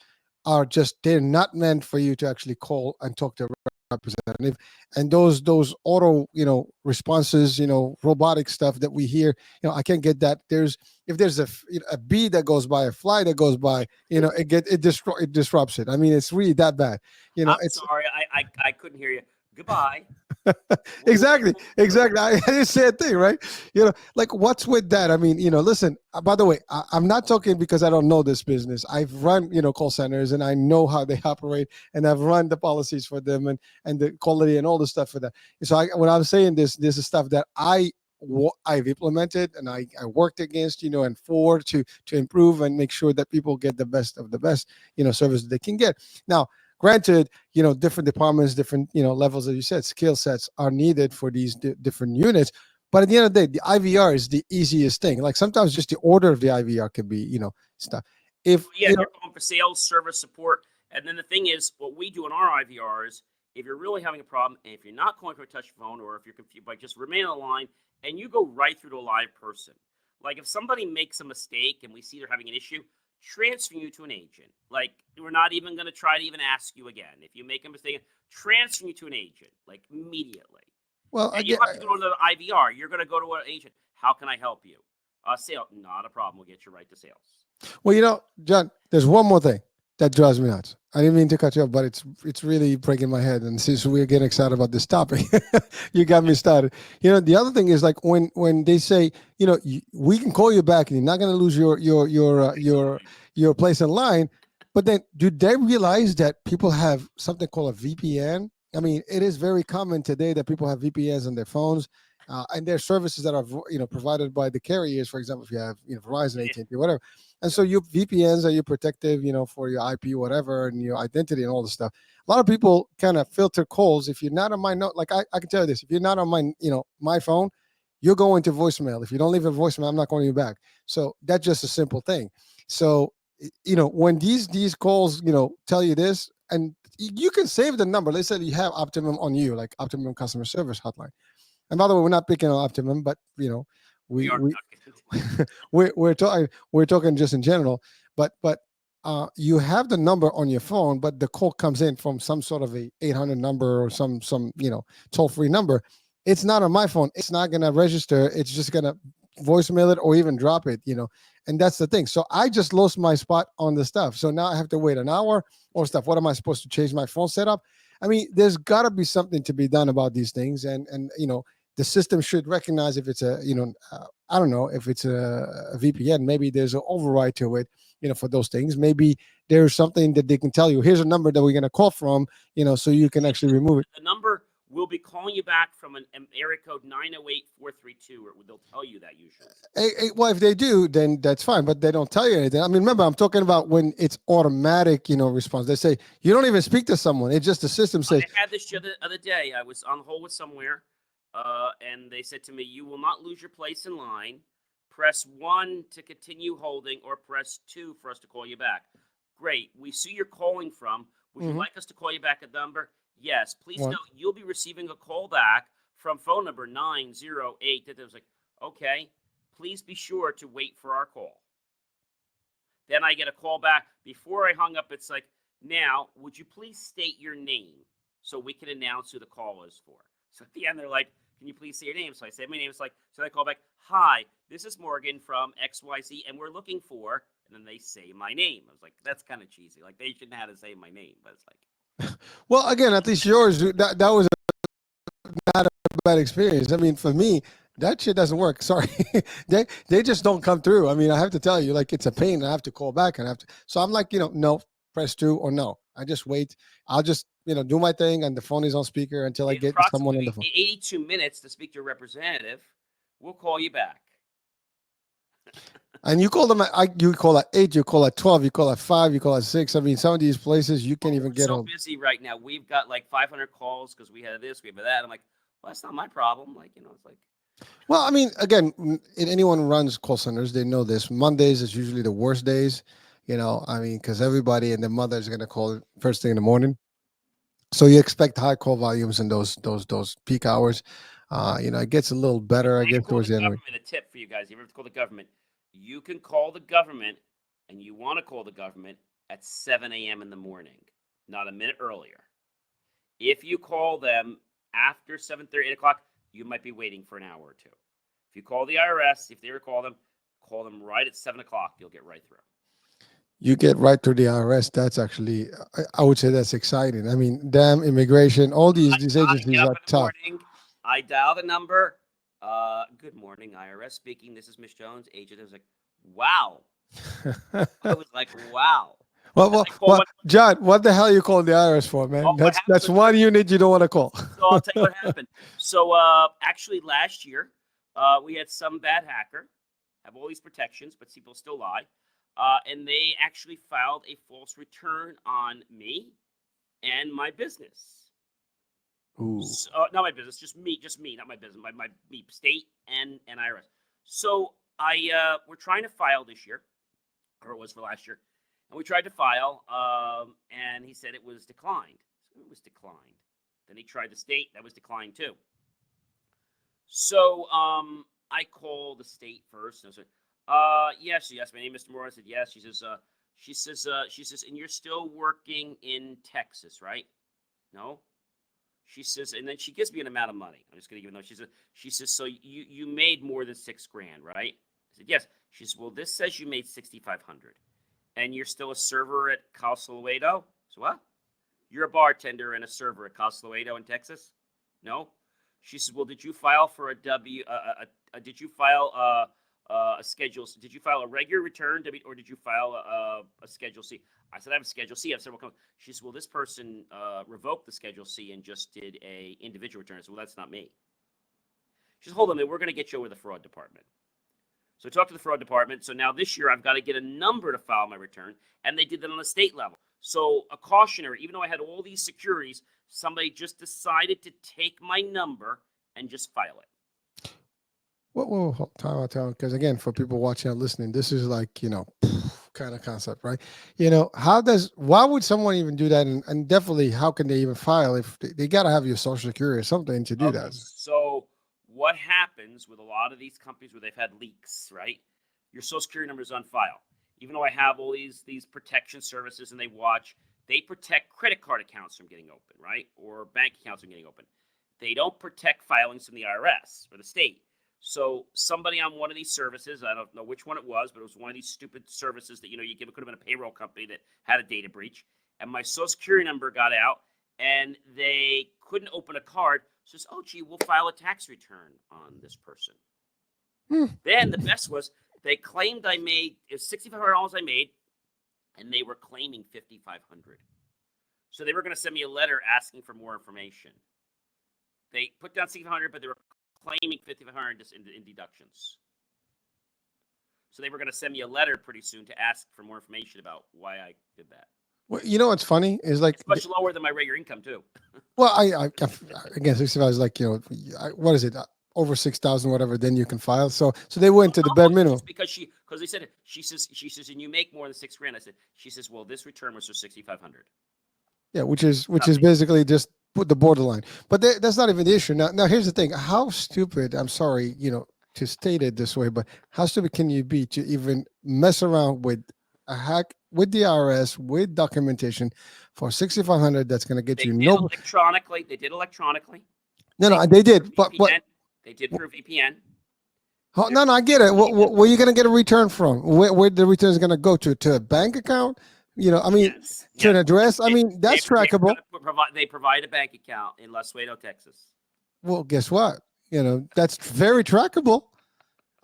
are they're not meant for you to actually call and talk to a representative. And those auto, responses, robotic stuff that we hear, I can't get that. If there's a bee that goes by, a fly that goes by, it disrupts it. I mean, it's really that bad. I'm It's sorry, I couldn't hear you. Goodbye. exactly, exactly. I didn't say a thing, right? Like what's with that? I mean, listen. By the way, I'm not talking because I don't know this business. I've run, call centers, and I know how they operate, and I've run the policies for them, and the quality and all the stuff for that. So when I'm saying this is stuff that I've implemented and I worked against, and for to improve and make sure that people get the best of the best, service that they can get. Now, granted, different departments, different, levels, as you said, skill sets are needed for these different units. But at the end of the day, the IVR is the easiest thing. Like sometimes just the order of the IVR can be, stuff. If Yeah, if you're calling for sales, service, support, and then the thing is, what we do in our IVRs, if you're really having a problem, and if you're not calling for a touch phone, or if you're confused, by just remain on the line, and you go right through to a live person. Like if somebody makes a mistake and we see they're having an issue, transfer you to an agent. Like we're not even going to try to even ask you again. If you make a mistake, transfer you to an agent, like immediately. well, And you again, don't have to go to the IVR. You're going to go to an agent. How can I help you? Sale, not a problem. We'll get you right to sales. well, John, there's one more thing that drives me nuts. I didn't mean to cut you off, but it's really breaking my head. And since we're getting excited about this topic, you got me started. The other thing is like when they say, we can call you back and you're not going to lose your place in line. But then, do they realize that people have something called a VPN? I mean, it is very common today that people have VPNs on their phones. And there's services that are provided by the carriers. For example, if you have Verizon, AT&T, whatever, and so your VPNs are you protective, for your IP, whatever, and your identity and all this stuff. A lot of people kind of filter calls. If you're not on my note, like I can tell you this, if you're not on my, my phone, you're going to voicemail. If you don't leave a voicemail, I'm not calling you back. So that's just a simple thing. So, when these calls, tell you this, and you can save the number. Let's say you have Optimum on you, like Optimum customer service hotline. And by the way, we're not picking on Optimum, but We we are we talking. we're talking just in general. But you have the number on your phone, but the call comes in from some sort of a 800 number or some toll free number. It's not on my phone. It's not gonna register. It's just gonna voicemail it or even drop it. And that's the thing. So I just lost my spot on the stuff. So now I have to wait an hour or stuff. What am I supposed to change my phone setup? I mean, there's got to be something to be done about these things, and the system should recognize if it's I don't know if it's a VPN. Maybe there's an override to it, for those things. Maybe there's something that they can tell you. Here's a number that we're going to call from, so you can actually remove it. The number will be calling you back from an area code 908-432, or they'll tell you that usually. Well, if they do, then that's fine, but they don't tell you anything. I mean, remember, I'm talking about when it's automatic, response. They say you don't even speak to someone. It's just the system says. I had this the other day. I was on hold with somewhere, and they said to me, "You will not lose your place in line. Press 1 to continue holding, or press 2 for us to call you back." Great. We see you're calling from. Would you like us to call you back at the number? Yes. Please One. note you'll be receiving a call back from phone number 908. That was like, okay. Please be sure to wait for our call. Then I get a call back. Before I hung up, it's like, now, would you please state your name so we can announce who the call is for? So at the end, they're like, can you please say your name? So I say my name. It's like, so they call back, hi, this is Morgan from XYZ, and we're looking for, and then they say my name. I was like, that's kind of cheesy. Like, they shouldn't have to say my name, but it's like. Well, again, at least yours, that was not a bad experience. I mean, for me, that shit doesn't work. Sorry, they just don't come through. I mean, I have to tell you, like, it's a pain. I have to call back, and I have to. So I'm like, no, press 2 or no. I just wait. I'll just do my thing, and the phone is on speaker until I get someone on the phone. 82 minutes to speak to a representative. We'll call you back. And you call them you call at 8, you call at 12, you call at 5, you call at 6. I mean, some of these places you can't Well, even we're get so home. busy right now. We've got like 500 calls because we had this, we have that. I'm like, well, that's not my problem. Like, it's like, Well, I mean, again, anyone who runs call centers, they know this. Mondays is usually the worst days. I mean, because everybody and their mother is going to call first thing in the morning. So you expect high call volumes in those peak hours. It gets a little if you better, I want to guess, call towards the the end of the week. government, a tip for you guys, if you ever have to call the government, you can call the government and you want to call the government at 7 a.m. in the morning, not a minute earlier. If you call them after 7:30, 8 o'clock, you might be waiting for an hour or two. If you call the IRS, if they ever call them right at 7 o'clock. You'll get right through. You get right to the IRS. That's actually, I would say that's exciting. I mean, damn immigration, all these I get agencies up are in the tough. morning. I dial the number. Good morning, IRS speaking. This is Miss Jones, agent. I was like, wow. I was like, wow. well, And well, I called well, one. John, what the hell you call the IRS for, Oh, man? what That's happened? one unit you don't want to call. So I'll tell you what happened. So actually, last year, we had some bad hacker have all these protections, but people still lie. And they actually filed a false return on me and my business. Ooh. So, not my business, just me, not my business, my me, state and IRS. So we're trying to file this year, or it was for last year, and we tried to file, and he said it was declined. So it was declined. Then he tried the state, that was declined too. So I called the state first, and I said, yes, my name is Mr. Morley. I said, yes. She says, and you're still working in Texas, right? No. She says, and then she gives me an amount of money. I'm just going to give it. She says, so you made more than $6,000, right? I said, yes. She says, well, this says you made $6,500, and you're still a server at Casaluedo. So what? You're a bartender and a server at Casaluedo in Texas? No. She says, well, did you file for a did you file a schedule? Did you file a regular return, or did you file a Schedule C? I said, I have a Schedule C. I have several companies. She said, well, this person revoked the Schedule C and just did a individual return. I said, well, that's not me. She said, hold on a minute. We're going to get you over the fraud department. So I talked to the fraud department. So now this year I've got to get a number to file my return, and they did that on the state level. So a cautionary, even though I had all these securities, somebody just decided to take my number and just file it. Whoa, time out, because again, for people watching and listening, this is like, kind of concept, right? Why would someone even do that? And definitely, how can they even file if they got to have your social security or something to do Okay, that? so what happens with a lot of these companies where they've had leaks, right? Your social security number is on file. Even though I have all these protection services and they protect credit card accounts from getting open, right? Or bank accounts from getting open. They don't protect filings from the IRS or the state. So somebody on one of these services, I don't know which one it was, but it was one of these stupid services that, you give, it could have been a payroll company that had a data breach. And my social security number got out and they couldn't open a card. So says, oh, gee, we'll file a tax return on this person. Then the best was they claimed I made $6,500 I made, and they were claiming $5,500. So they were going to send me a letter asking for more information. They put down $6,500, but they were claiming $5,500 just in deductions. So they were going to send me a letter pretty soon to ask for more information about why I did that. Well, what's funny is like it's much lower than my regular income too. Well, I again, 65 is like, what is it? Over 6,000, whatever, then you can file. So they went to the bare minimum. Because they said it. She says, and you make more than $6,000. I said, she says, well, this return was for $6,500. Yeah, which is basically just put the borderline. But that's not even the issue. Now here's the thing: how stupid? I'm sorry, to state it this way, but how stupid can you be to even mess around with a hack with the IRS with documentation for $6,500? That's going to get you no electronically. They did electronically. No, they did, but they did through VPN. Oh, no, I get it. Where are you going to get a return from? Where the return is going to go to a bank account? Yes. To an address. I mean, that's trackable. They provide a bank account in Laredo, Texas. Well, guess what? That's very trackable.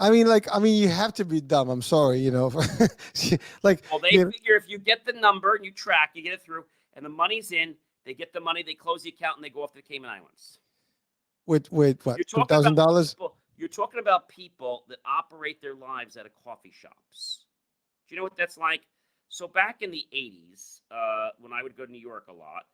You have to be dumb. I'm sorry, well, they figure if you get the number and you track, you get it through, and the money's in, they get the money, they close the account, and they go off to the Cayman Islands. With what? $2,000? you're talking about people that operate their lives out of coffee shops. Do you know what that's like? So back in the 80s, when I would go to New York a lot,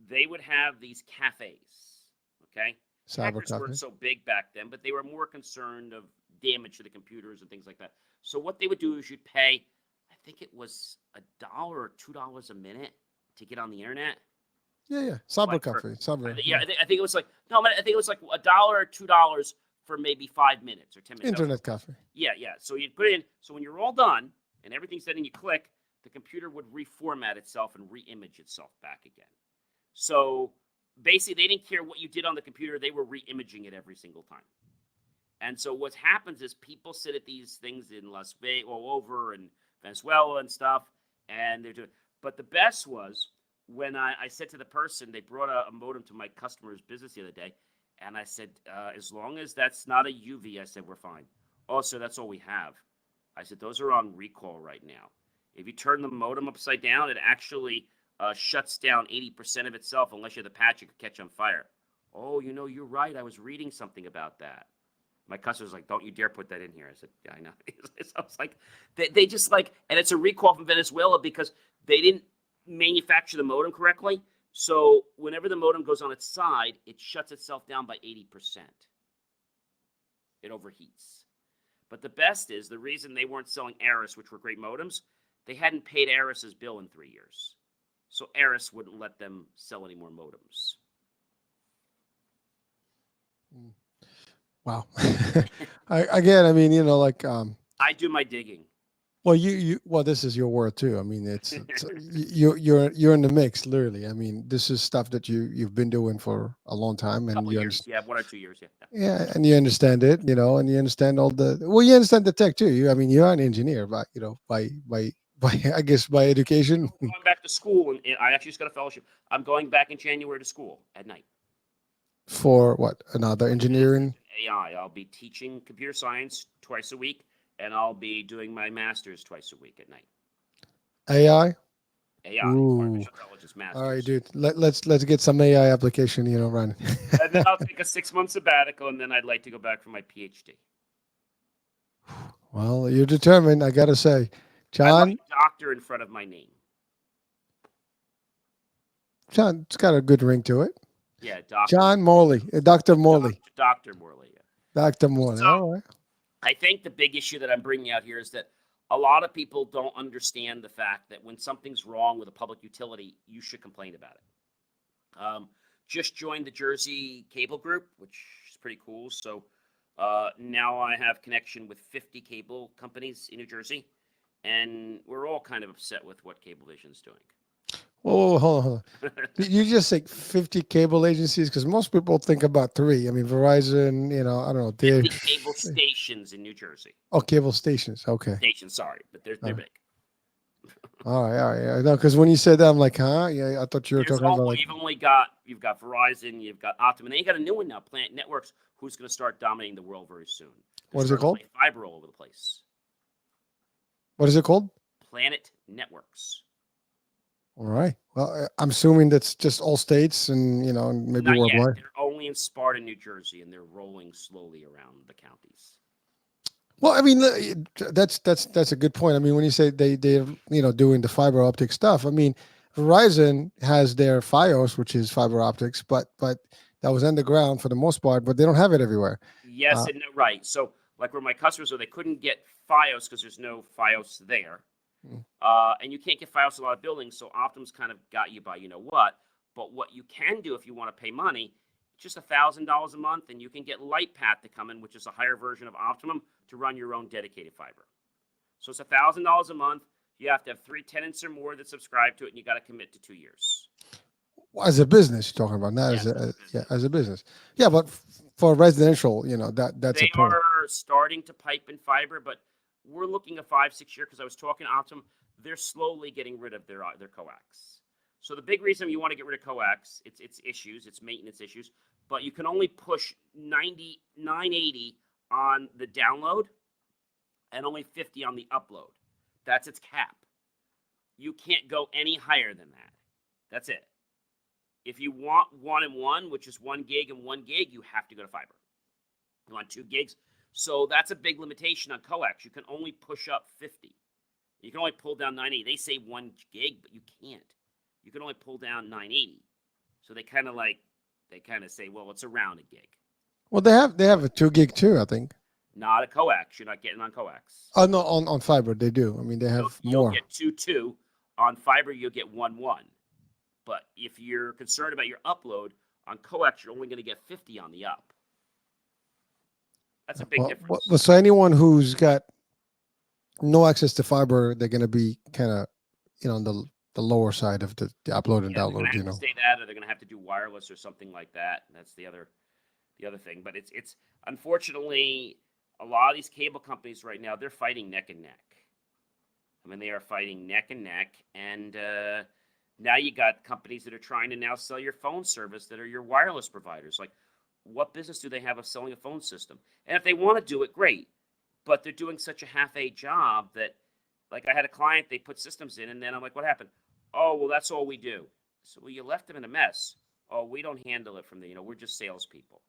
they would have these cafes, okay? Cyber Hackers weren't coffee. so big back then, but they were more concerned of damage to the computers and things like that. So what they would do is you'd pay, I think it was $1 or $2 a minute to get on the internet. Yeah. Cyber Like coffee. Cyber. yeah, I think it was like no, I think it was like $1 or $2 for maybe 5 minutes or 10 minutes. Internet coffee. Yeah. So you'd put it in. So when you're all done and everything's done and you click, the computer would reformat itself and re-image itself back again. So basically, they didn't care what you did on the computer; they were re-imaging it every single time. And so what happens is people sit at these things in Las Vegas, all over, and Venezuela and stuff, and they're doing. But the best was when I said to the person, they brought a modem to my customer's business the other day, and I said, as long as that's not a UV, I said, we're fine. Oh, so that's all we have. I said, those are on recall right now. If you turn the modem upside down, it actually shuts down 80% of itself unless you have the patch it could catch on fire. Oh, you're right. I was reading something about that. My customer's like, don't you dare put that in here. I said, yeah, I know. So I was like, they just like, and it's a recall from Venezuela because they didn't manufacture the modem correctly. So whenever the modem goes on its side, it shuts itself down by 80%. It overheats. But the best is the reason they weren't selling Aris, which were great modems, they hadn't paid Aris's bill in 3 years. So Aris wouldn't let them sell any more modems. Wow. Again, I mean, like I do my digging. well, well, this is your word too. I mean, it's you're in the mix, literally. I mean, this is stuff that you've been doing for a long time, and Couple years, yeah, 1 or 2 years, yeah. yeah, and you understand it, and you understand you understand the tech too. I mean, you're an engineer, but by I guess by education. I'm going back to school, and I actually just got a fellowship. I'm going back in January to school at night. For what? Another engineering? AI. I'll be teaching computer science twice a week, and I'll be doing my master's twice a week at night. AI? AI, Ooh. artificial intelligence master's. All right, dude. Let's get some AI application, running. And then I'll take a 6-month sabbatical, and then I'd like to go back for my PhD. Well, you're determined, I gotta say. John? I like doctor in front of my name. John, it's got a good ring to it. Yeah, Dr. John Morley. Dr. Morley. Dr. Morley, yeah. Dr. Morley, So, all right. I think the big issue that I'm bringing out here is that a lot of people don't understand the fact that when something's wrong with a public utility, you should complain about it. Just joined the Jersey Cable Group, which is pretty cool. So now I have connection with 50 cable companies in New Jersey, and we're all kind of upset with what Cablevision's doing. Oh, hold on. Did you just say 50 cable agencies? Because most people think about 3. I mean, Verizon, I don't know. 50 cable stations in New Jersey. Oh, cable stations. Okay. Stations, sorry, but they're big. All right. No, because when you said that, I'm like, huh? Yeah, I thought you were talking about like... You've got Verizon, you've got Optimum, and then you got a new one now, Planet Networks, who's going to start dominating the world very soon. What is it called? Fiber all over the place. What is it called? Planet Networks. All right. Well, I'm assuming that's just all states and, maybe Not worldwide. Yet. They're only in Sparta, New Jersey, and they're rolling slowly around the counties. Well, I mean, that's a good point. I mean, when you say they're doing the fiber optic stuff, I mean, Verizon has their FiOS, which is fiber optics, but that was underground for the most part, but they don't have it everywhere. Yes and no, right. So, like where my customers are, they couldn't get FiOS because there's no FiOS there. And you can't get FiOS in a lot of buildings, so Optimum's kind of got you by what. But what you can do if you want to pay money, just $1,000 a month, and you can get LightPath to come in, which is a higher version of Optimum, to run your own dedicated fiber. So it's $1,000 a month. You have to have 3 tenants or more that subscribe to it, and you got to commit to 2 years. As a business, you're talking about, not as a business. Yeah, but for residential, that's they a point. Are starting to pipe in fiber, but we're looking at 5-6 years because I was talking to Optimum. They're slowly getting rid of their coax. So the big reason you want to get rid of coax, it's issues, it's maintenance issues, but you can only push 980 on the download and only 50 on the upload. That's its cap. You can't go any higher than that. That's it. If you want 1 and 1, which is 1 gig and 1 gig, you have to go to fiber. You want 2 gigs? So that's a big limitation on coax. You can only push up 50. You can only pull down 980. They say 1 gig, but you can't. You can only pull down 980. So they kind of say, well, it's around a gig. Well, they have a 2 gig too, I think. Not a coax. You're not getting on coax. Oh no, on fiber they do. I mean, they have You'll more. get 2.2. On fiber, you'll get 1.1. But if you're concerned about your upload, on coax, you're only going to get 50 on the up. That's a big difference. Well, so anyone who's got no access to fiber, they're going to be kind of, on the lower side of the upload and download. They're going to have to say that, or they're going to have to do wireless or something like that. That's the other thing. But it's unfortunately, a lot of these cable companies right now, they're fighting neck and neck. I mean, they are fighting neck and neck, and now you got companies that are trying to now sell your phone service that are your wireless providers. Like, what business do they have of selling a phone system? And if they want to do it, great. But they're doing such a half-a job that, like, I had a client, they put systems in, and then I'm like, what happened? Oh, well, that's all we do. So, well, you left them in a mess. Oh, we don't handle it from the, we're just salespeople.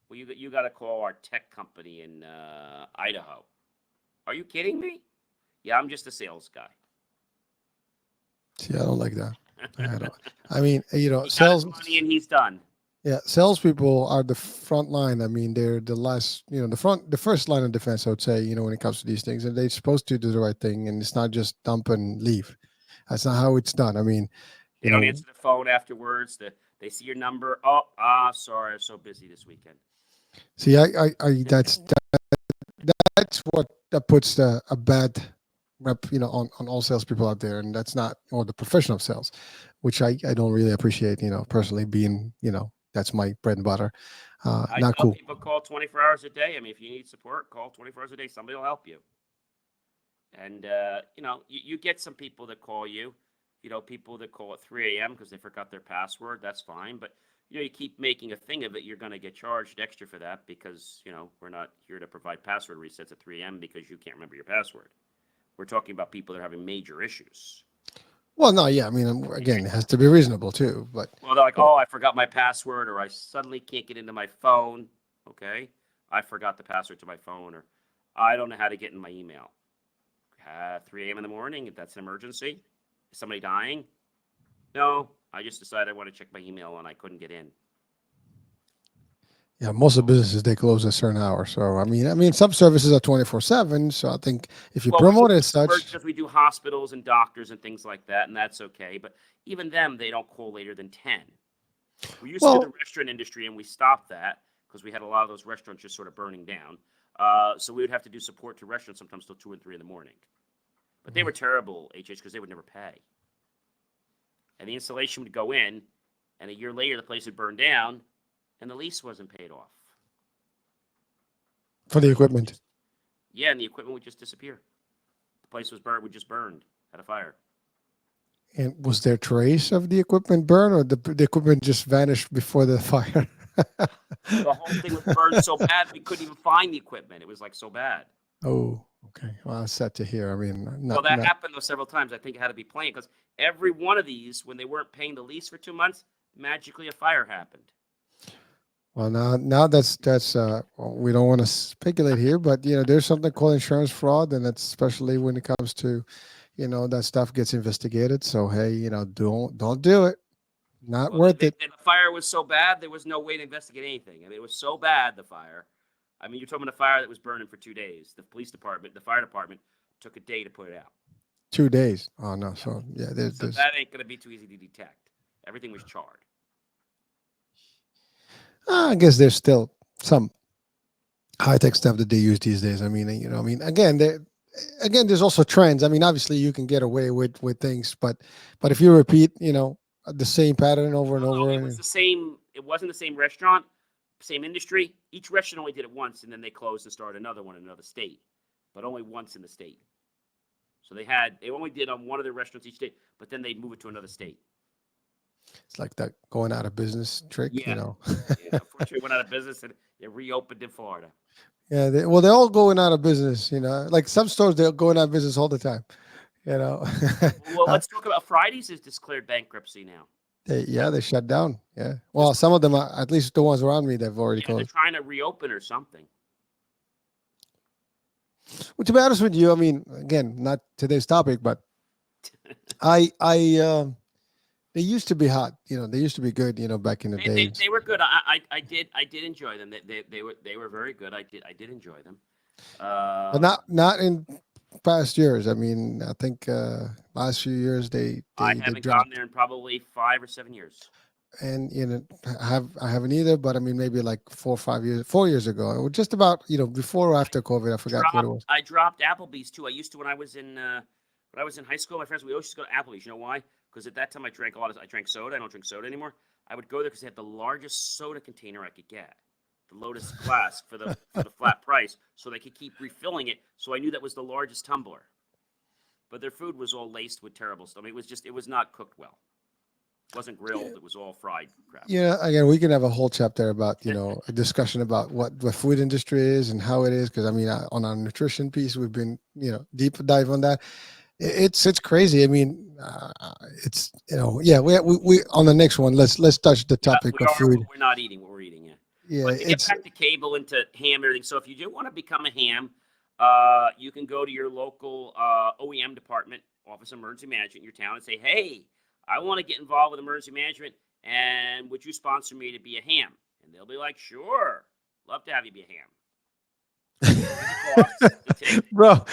Well, you got to call our tech company in Idaho. Are you kidding me? Yeah, I'm just a sales guy. See, I don't like that. I mean, sales money and he's done. Yeah, salespeople are the front line. I mean, they're the last, the first line of defense, I would say, when it comes to these things, and they're supposed to do the right thing, and it's not just dump and leave. That's not how it's done. I mean, they don't answer the phone afterwards. They see your number. Oh, sorry, I'm so busy this weekend. See, that's what that puts a bad rep, on all salespeople out there, and that's not, or the profession of sales, which I don't really appreciate, personally, being, that's my bread and butter. I not tell cool. people call 24 hours a day. I mean, if you need support, call 24 hours a day. Somebody will help you. And, you get some people that call you, people that call at 3 a.m. because they forgot their password. That's fine. But, you keep making a thing of it, you're going to get charged extra for that because, we're not here to provide password resets at 3 a.m. because you can't remember your password. We're talking about people that are having major issues. Well, no, yeah. I mean, again, it has to be reasonable too. But they're like, oh, I forgot my password, or I suddenly can't get into my phone. Okay, I forgot the password to my phone, or I don't know how to get in my email. 3 a.m. in the morning, if that's an emergency. Is somebody dying? No, I just decided I want to check my email and I couldn't get in. Yeah, most of the businesses, they close at a certain hour. So I mean, some services are 24/7. So I think if you promote it as such, because we do hospitals and doctors and things like that, and that's okay. But even them, they don't call later than 10. We used to do the restaurant industry, and we stopped that because we had a lot of those restaurants just sort of burning down. So we would have to do support to restaurants sometimes till 2 and 3 in the morning. But they were terrible, HH, because they would never pay. And the installation would go in, and a year later, the place would burn down, and the lease wasn't paid off. For the equipment? Yeah, and the equipment would just disappear. The place was burned, just burned, had a fire. And was there trace of the equipment burn, or the equipment just vanished before the fire? The whole thing was burned so bad, we couldn't even find the equipment. It was like so bad. Oh, okay. Well, that's sad to hear. I mean, happened though several times. I think it had to be planned because every one of these, when they weren't paying the lease for 2 months, magically a fire happened. Well, now that's we don't want to speculate here, but there's something called insurance fraud, and that's especially when it comes to, that stuff gets investigated. So hey, don't do it. Not worth it. The fire was so bad, there was no way to investigate anything. I mean, it was so bad, the fire. I mean, you're talking about a fire that was burning for 2 days. The police department, the fire department, took a day to put it out. 2 days. Oh no. So yeah, so that ain't gonna be too easy to detect. Everything was charred. I guess there's still some high-tech stuff that they use these days. I mean, again, there's also trends. I mean, obviously you can get away with things, but if you repeat, the same pattern over and over. It was the same. It wasn't the same restaurant, same industry. Each restaurant only did it once, and then they closed and started another one in another state, but only once in the state. So they only did on one of their restaurants each day, but then they'd move it to another state. It's like that going out of business trick, yeah. Unfortunately, went out of business and it reopened in Florida. Yeah, they're all going out of business. Like some stores, they're going out of business all the time. Well, let's talk about Fridays. Is declared bankruptcy now. They shut down. Yeah. Well, some of them, at least the ones around me, they've already closed. They're trying to reopen or something. Well, to be honest with you, I mean, again, not today's topic, but I they used to be hot. They used to be good. Back in the days. They were good. I did enjoy them. They were very good. I did enjoy them. But not in past years. I mean, I think last few years I they haven't gone dropped. there in probably 5 or 7 years. And I haven't either, but I mean maybe like 4 or 5 years, 4 years ago, or just about before or after COVID. I forgot what it was. I dropped Applebee's too. I used to when I was in high school. My friends, we always used to go to Applebee's. You know why? Because at that time I drank a lot. I drank soda. I don't drink soda anymore. I would go there because they had the largest soda container I could get, the Lotus Glass for the flat price, so they could keep refilling it. So I knew that was the largest tumbler. But their food was all laced with terrible stuff. I mean, it was not cooked well. It wasn't grilled. It was all fried crap. Yeah, again, we can have a whole chapter about a discussion about what the food industry is and how it is. Because I mean, on our nutrition piece, we've been deep dive on that. It's crazy. I mean, it's yeah. We on the next one. Let's touch the topic of food. We're not eating what we're eating. Yeah. Yeah, But to get it's back to cable and to ham and everything, so if you do want to become a ham, you can go to your local OEM department, Office of Emergency Management in your town, and say, "Hey, I want to get involved with emergency management, and would you sponsor me to be a ham?" And they'll be like, "Sure, love to have you be a ham." bro.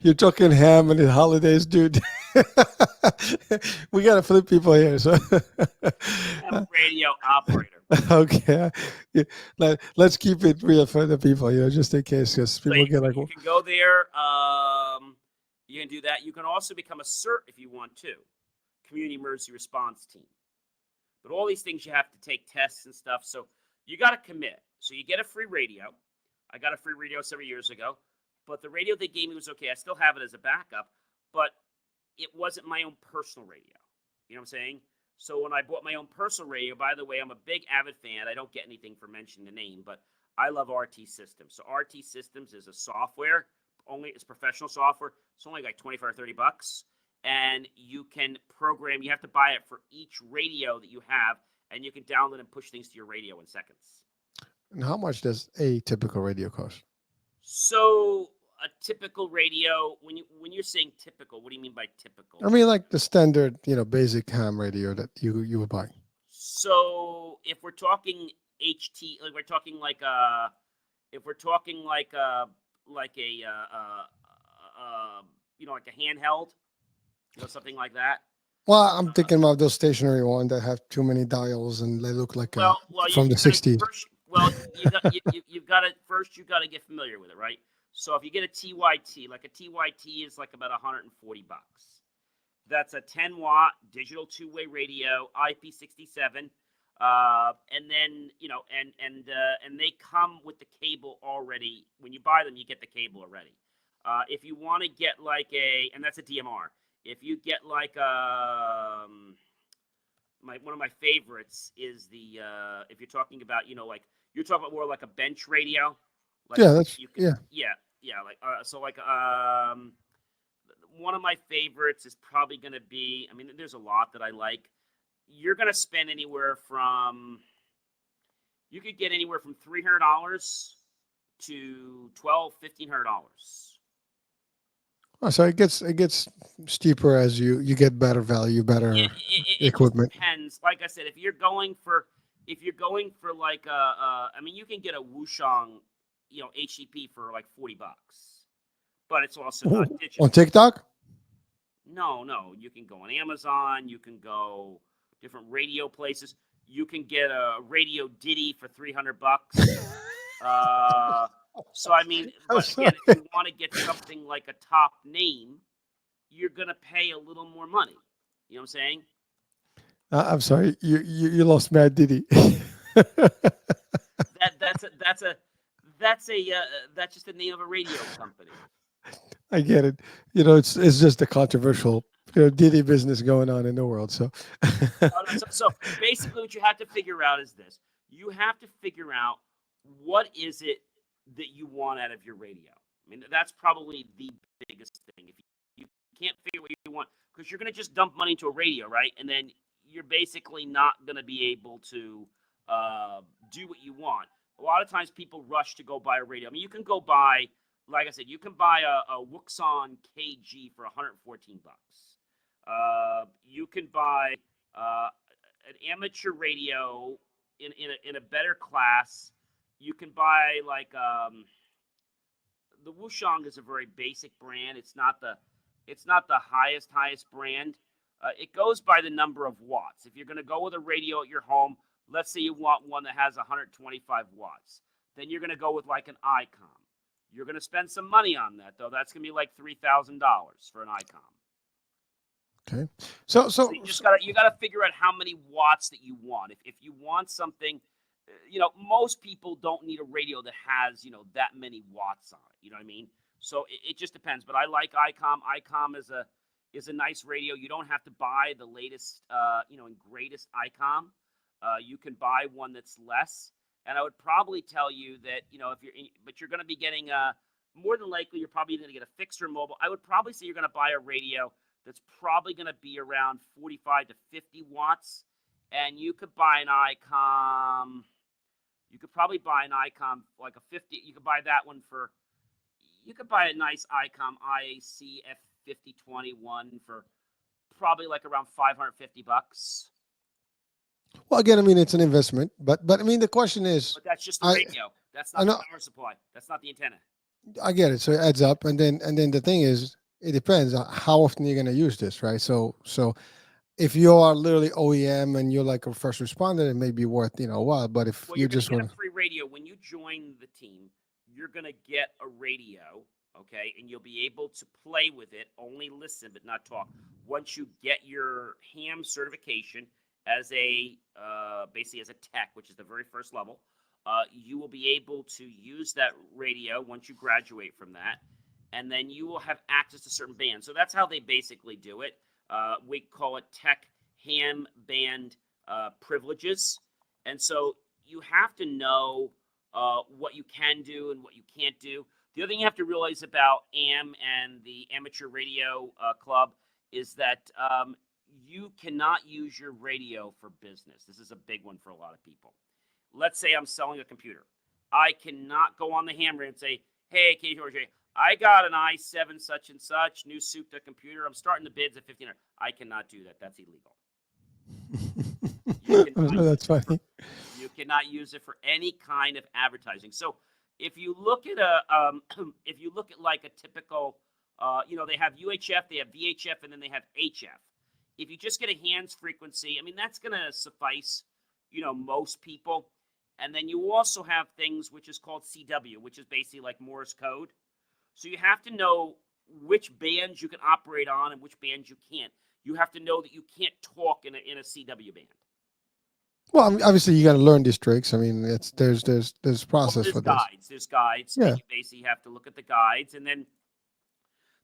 You're talking ham and the holidays, dude. We gotta flip people here. So I'm a radio operator. okay, yeah, let's keep it real for the people, just in case, because So people get like, you can go there. You can do that. You can also become a CERT if you want to, Community Emergency Response Team. But all these things you have to take tests and stuff. So you got to commit. So you get a free radio. I got a free radio several years ago, but the radio they gave me was okay. I still have it as a backup, but it wasn't my own personal radio. You know what I'm saying? So when I bought my own personal radio, by the way, I'm a big avid fan. I don't get anything for mentioning the name, but I love RT Systems. So RT Systems is a software, it's professional software. It's only like 25 or 30 bucks. And you can program, you have to buy it for each radio that you have, and you can download and push things to your radio in seconds. and how much does a typical radio cost? So a typical radio, when you're saying typical, what do you mean by typical? I mean, like the standard, basic ham radio that you would buy. So if we're talking HT, like we're talking like if we're talking like a like a handheld, something like that. Well, I'm thinking about those stationary ones that have too many dials and they look like from the '60s. You've got to first. You got to get familiar with it, right? So if you get a TYT, like a TYT is like about 140 bucks. That's a 10-watt digital two-way radio, IP67, and then and they come with the cable already. When you buy them, you get the cable already. If you want to get and that's a DMR. If you get like one of my favorites is the if you're talking about you're talking about more like a bench radio. Like one of my favorites is probably going to be. I mean, there's a lot that I like. You're going to spend you could get anywhere from $300 to $1,200-$1,500. Oh, so it gets steeper as you get better value, better equipment. It depends. Like I said, if you're going for like I mean, you can get a Wouxong, HCP for like $40, but it's also not digital. On TikTok? No, you can go on Amazon. You can go different radio places. You can get a Radio Ditty for $300. So I mean, but again, if you want to get something like a top name, you're gonna pay a little more money. You know what I'm saying? I'm sorry, you lost Mad Diddy. That's just the name of a radio company. I get it. It's just a controversial Diddy business going on in the world. So basically, what you have to figure out is this: you have to figure out what is it that you want out of your radio. I mean, that's probably the biggest thing. If you can't figure what you want, because you're going to just dump money into a radio, right? And then you're basically not going to be able to do what you want. A lot of times people rush to go buy a radio. I mean, you can go buy like I said, you can buy a Wuxon KG for $114. You can buy an amateur radio in a better class. You can buy like the Wushang is a very basic brand. It's not the highest brand. It goes by the number of watts. If you're going to go with a radio at your home, let's say you want one that has 125 watts, then you're going to go with like an ICOM. You're going to spend some money on that, though. That's going to be like $3,000 for an ICOM. Okay. So you gotta figure out how many watts that you want. If you want something, most people don't need a radio that has that many watts on it. You know what I mean? So it just depends. But I like ICOM. ICOM is a nice radio. You don't have to buy the latest and greatest ICOM. You can buy one that's less. And I would probably tell you that but you're going to be getting more than likely you're probably going to get a fixed or mobile. I would probably say you're going to buy a radio that's probably going to be around 45 to 50 watts, and you could buy an ICOM. You could probably buy an ICOM like a 50. You could buy that one for. You could buy a nice ICOM IAC F5021 for probably like around $550. Well, again, I mean, it's an investment, but I mean, the question is, but that's just the radio. That's not the power supply. That's not the antenna. I get it. So it adds up, and then the thing is, it depends on how often you're going to use this, right? So if you are literally OEM and you're like a first responder, it may be worth a while. But if well, you you're just get want a free radio when you join the team, you're going to get a radio, okay, and you'll be able to play with it, only listen but not talk. Once you get your ham certification as a basically as a tech, which is the very first level, you will be able to use that radio once you graduate from that, and then you will have access to certain bands. So that's how they basically do it. We call it tech ham band privileges. And so you have to know what you can do and what you can't do. The other thing you have to realize about AM and the Amateur Radio Club is that you cannot use your radio for business. This is a big one for a lot of people. Let's say I'm selling a computer. I cannot go on the ham radio and say, hey, KJ, I got an i7 such and such, new Supta computer. I'm starting the bids at $1,500. I cannot do that. That's illegal. That's funny. You cannot use it for any kind of advertising. So if you look at like a typical, they have UHF, they have VHF, and then they have HF. If you just get a hands frequency, I mean, that's going to suffice, most people. And then you also have things which is called CW, which is basically like Morse code. So you have to know which bands you can operate on and which bands you can't. You have to know that you can't talk in a CW band. Well, I mean, obviously you got to learn these tricks. I mean, there's process for this. There's guides. Yeah. And you basically have to look at the guides, and then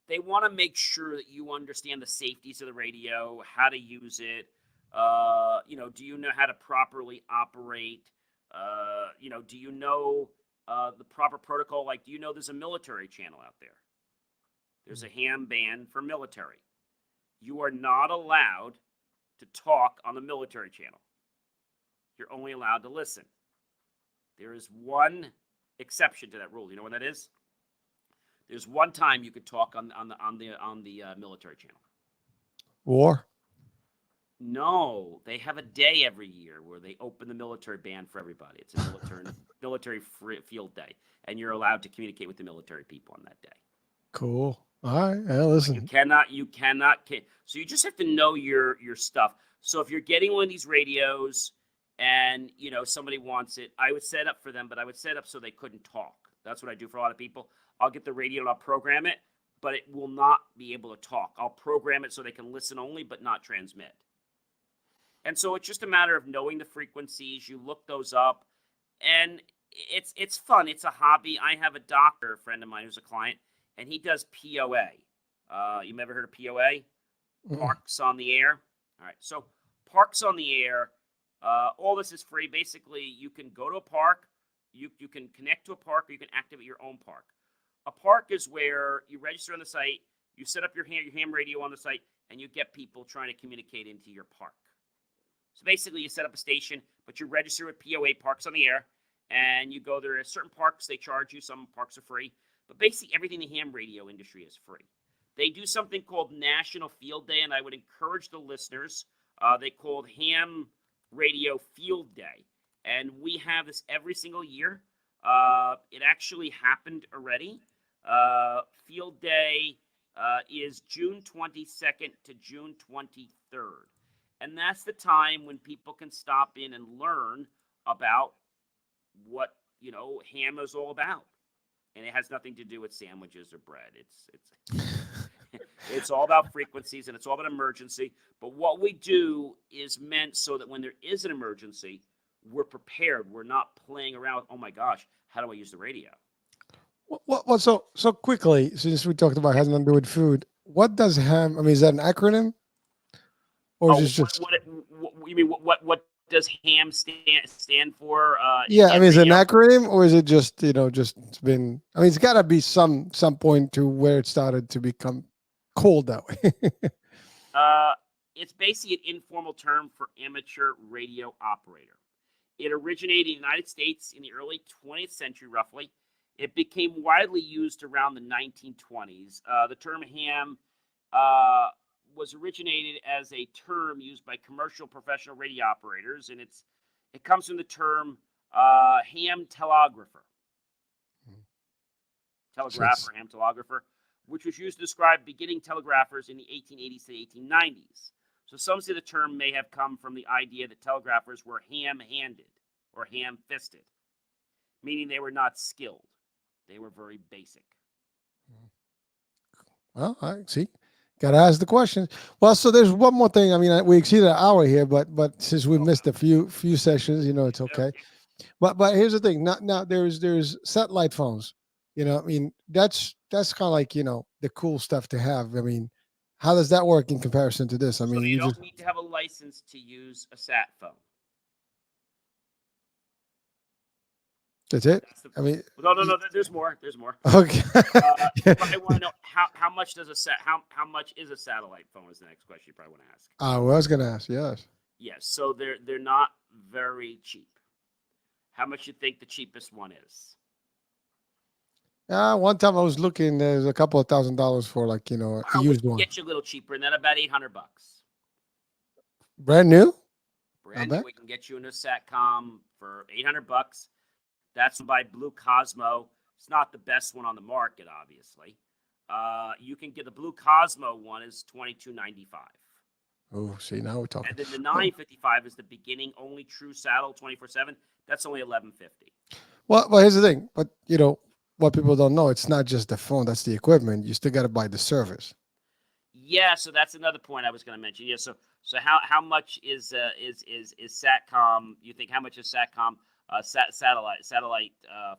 they want to make sure that you understand the safeties of the radio, how to use it. Do you know how to properly operate? Do you know the proper protocol? Like, do you know there's a military channel out there? There's a ham band for military. You are not allowed to talk on the military channel. You're only allowed to listen. There is one exception to that rule. You know what that is? There's one time you could talk on the military channel. War? No, they have a day every year where they open the military band for everybody. It's a military field day, and you're allowed to communicate with the military people on that day. Cool. All right. Yeah, listen. You cannot. So you just have to know your stuff. So if you're getting one of these radios and somebody wants it, I would set up for them, but I would set up so they couldn't talk. That's what I do for a lot of people. I'll get the radio and I'll program it, but it will not be able to talk. I'll program it so they can listen only, but not transmit. And so it's just a matter of knowing the frequencies. You look those up, and it's fun. It's a hobby. I have a doctor, a friend of mine who's a client, and he does POA. You ever heard of POA? Parks on the Air. All right. So Parks on the Air. All this is free. Basically, you can go to a park. You can connect to a park, or you can activate your own park. A park is where you register on the site, you set up your ham radio on the site, and you get people trying to communicate into your park. So basically, you set up a station, but you register with POA, Parks on the Air, and you go there. Certain parks, they charge you. Some parks are free. but basically everything in the ham radio industry is free. They do something called National Field Day, and I would encourage the listeners. They call it Ham Radio Field Day, and we have this every single year. It actually happened already. Field Day is June 22nd to June 23rd. And that's the time when people can stop in and learn about what, ham is all about. And it has nothing to do with sandwiches or bread. It's all about frequencies, and it's all about emergency. But what we do is meant so that when there is an emergency, we're prepared. We're not playing around with, oh my gosh, how do I use the radio? Well, so quickly, since we talked about has nothing to do with food, what does ham? I mean, is that an acronym, or is Oh, it just? you mean what does ham stand for? Yeah, I Ham mean, is it an radio? acronym, or is it just just it's been? I mean, it's got to be some point to where it started to become called that way. Uh, it's basically an informal term for amateur radio operator. It originated in the United States in the early 20th century, roughly. It became widely used around the 1920s. The term ham was originated as a term used by commercial professional radio operators, and it comes from the term ham telegrapher, So it's, ham telegrapher, which was used to describe beginning telegraphers in the 1880s to the 1890s. So some say the term may have come from the idea that telegraphers were ham-handed or ham-fisted, meaning they were not skilled. They were very basic. well, I see. Got to ask the questions. Well, so there's one more thing. I mean, we exceeded an hour here, but since we missed a few sessions, it's okay. Okay. But here's the thing. Now there's satellite phones. I mean, that's kind of like the cool stuff to have. I mean, how does that work in comparison to this? I So mean, you you don't just need to have a license to use a sat phone. that's it. That's the, I mean, no. There's more. There's more. okay. You probably want to know how much does how much is a satellite phone? Is the next question you probably want to ask. Well, I was gonna ask. Yes. Yes. So they're not very cheap. How much you think the cheapest one is? One time I was looking. There's a couple of $1,000s for like a We used can one, get you a little cheaper, and then about $800. brand new. I Brand new. bet. We can get you a new Satcom for $800. That's by Blue Cosmo. It's not the best one on the market, obviously. You can get the Blue Cosmo one is $22.95. Oh, see, now we're talking. And then the 955 is the beginning only true saddle 24/7. That's only $11.50. Well, here's the thing. But what people don't know, it's not just the phone. That's the equipment. You still got to buy the service. Yeah, so that's another point I was going to mention. Yeah, so how much is Satcom? You think how much is Satcom satellite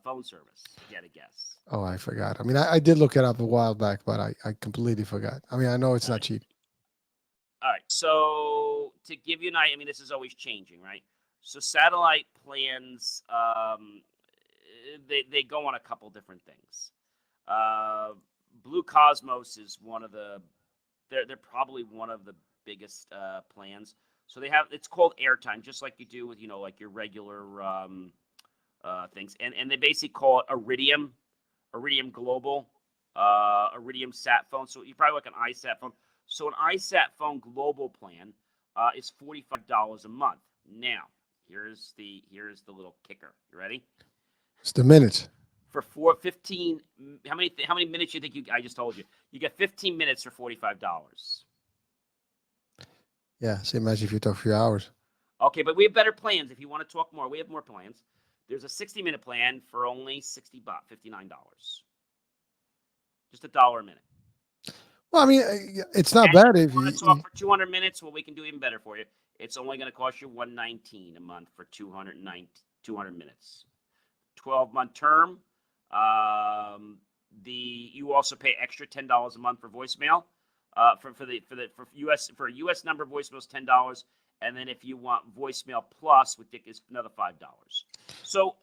phone service? You got to guess. Oh, I forgot. I mean, I did look it up a while back, but I completely forgot. I mean, I know it's not cheap. All right. So to give you an idea, I mean, this is always changing, right? So satellite plans, they go on a couple different things. Blue Cosmos is one of the, they're probably one of the biggest plans. So it's called airtime, just like you do with like your regular things, and they basically call it Iridium Global, Iridium Sat phone. So you probably like an iSat phone. So an iSat phone global plan is $45 a month. Now, here's the little kicker. You ready? It's the minutes. For 15, how many minutes you think I just told you? You get 15 minutes for $45. Yeah, so imagine if you talk 3 hours. Okay, but we have better plans. If you want to talk more, we have more plans. There's a 60-minute plan for only $60, $59. Just $1 a minute. Well, I mean, it's not bad if you want to talk for 200 minutes. Well, we can do even better for you. It's only going to cost you $119 a month for 200 minutes. 12-month term. You also pay extra $10 a month for voicemail. For US number voicemails $10, and then if you want voicemail plus, which is another $5. So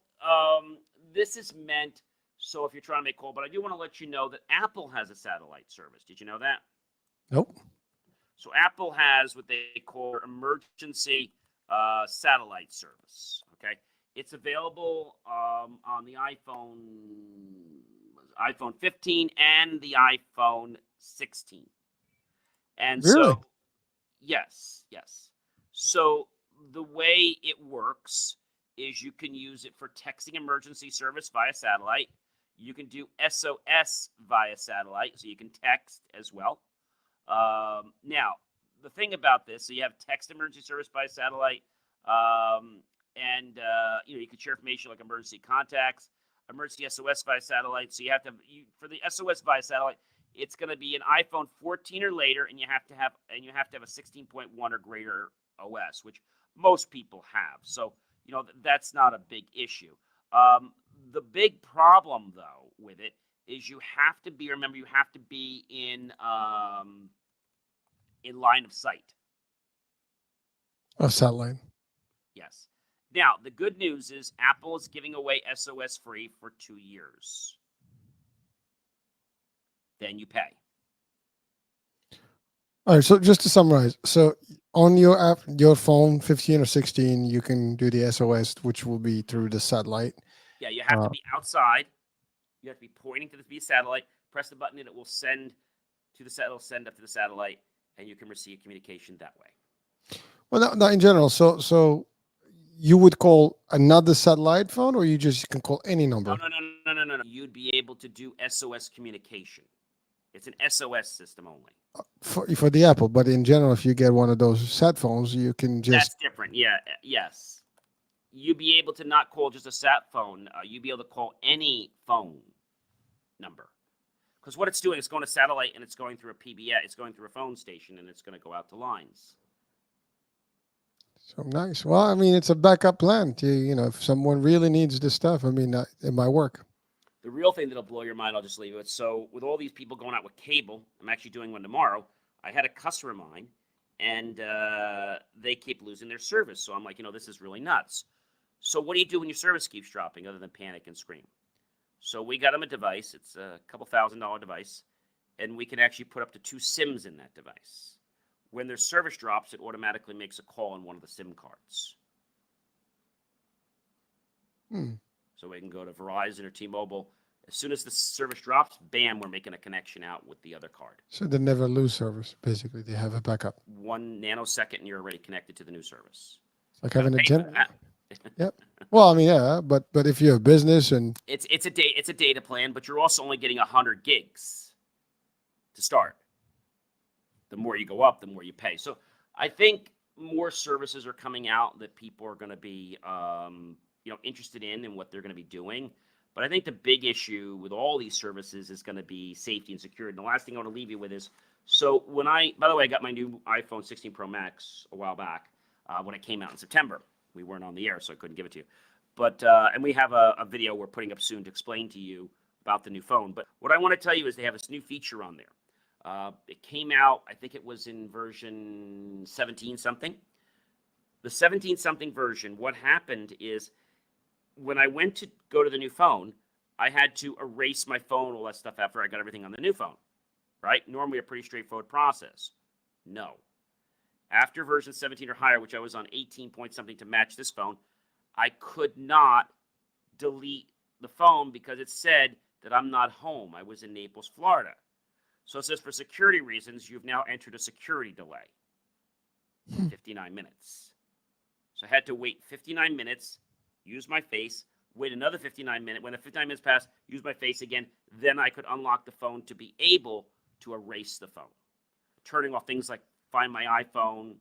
this is meant so if you're trying to make a call, but I do want to let you know that Apple has a satellite service. Did you know that? Nope. So Apple has what they call emergency satellite service. Okay, it's available on the iPhone iPhone 15 and the iPhone 16. And Really? so, yes, yes. So the way it works is you can use it for texting emergency service via satellite. You can do SOS via satellite, so you can text as well. Now, the thing about this, so you have text emergency service by satellite, and you can share information like emergency contacts, emergency SOS via satellite. So you have to for the SOS via satellite, it's going to be an iPhone 14 or later, and you have to have a 16.1 or greater OS, which most people have. So that's not a big issue. The big problem though with it is you have to be in line of sight. A satellite. Yes. Now, the good news is Apple is giving away SOS free for 2 years. Then you pay. All right. So just to summarize, so on your app, your phone, 15 or 16, you can do the SOS, which will be through the satellite. Yeah, you have to be outside. You have to be pointing to the satellite. Press the button, and it will send to the satellite. It'll send up to the satellite, and you can receive communication that way. Well, no, in general. So you would call another satellite phone, or you just can call any number? No. You'd be able to do SOS communication. It's an SOS system only. For the Apple, but in general, if you get one of those sat phones, you can just. That's different. Yeah. Yes. You'd be able to not call just a sat phone. You'd be able to call any phone number. Because what it's doing is going to satellite, and it's going through a PBS. It's going through a phone station, and it's going to go out to lines. So nice. Well, I mean, it's a backup plan to, if someone really needs this stuff, I mean, it might work. The real thing that'll blow your mind, I'll just leave it. So with all these people going out with cable, I'm actually doing one tomorrow. I had a customer of mine, and they keep losing their service. So I'm like, this is really nuts. So what do you do when your service keeps dropping other than panic and scream? So we got them a device. It's a couple $1,000 device, and we can actually put up to 2 SIMs in that device. When their service drops, it automatically makes a call on one of the SIM cards. So we can go to Verizon or T-Mobile. As soon as the service drops, bam, we're making a connection out with the other card. So they never lose service. Basically, they have a backup. 1 nanosecond, and you're already connected to the new service. It's like having a generator. Yep. Well, I mean, yeah, but if you're a business and it's a data plan, but you're also only getting 100 gigs to start. The more you go up, the more you pay. So I think more services are coming out that people are going to be interested in what they're going to be doing. But I think the big issue with all these services is going to be safety and security. And the last thing I want to leave you with is, so by the way, I got my new iPhone 16 Pro Max a while back when it came out in September. We weren't on the air, so I couldn't give it to you. But and we have a video we're putting up soon to explain to you about the new phone. But what I want to tell you is they have this new feature on there. It came out, I think it was in version 17-something. The 17-something version, what happened is when I went to go to the new phone, I had to erase my phone, all that stuff after I got everything on the new phone, right? Normally a pretty straightforward process. No. After version 17 or higher, which I was on 18-point-something to match this phone, I could not delete the phone because it said that I'm not home. I was in Naples, Florida. So it says, for security reasons, you've now entered a security delay. 59 minutes. So I had to wait 59 minutes, use my face, wait another 59 minutes. When the 59 minutes passed, use my face again. Then I could unlock the phone to be able to erase the phone. Turning off things like Find My iPhone,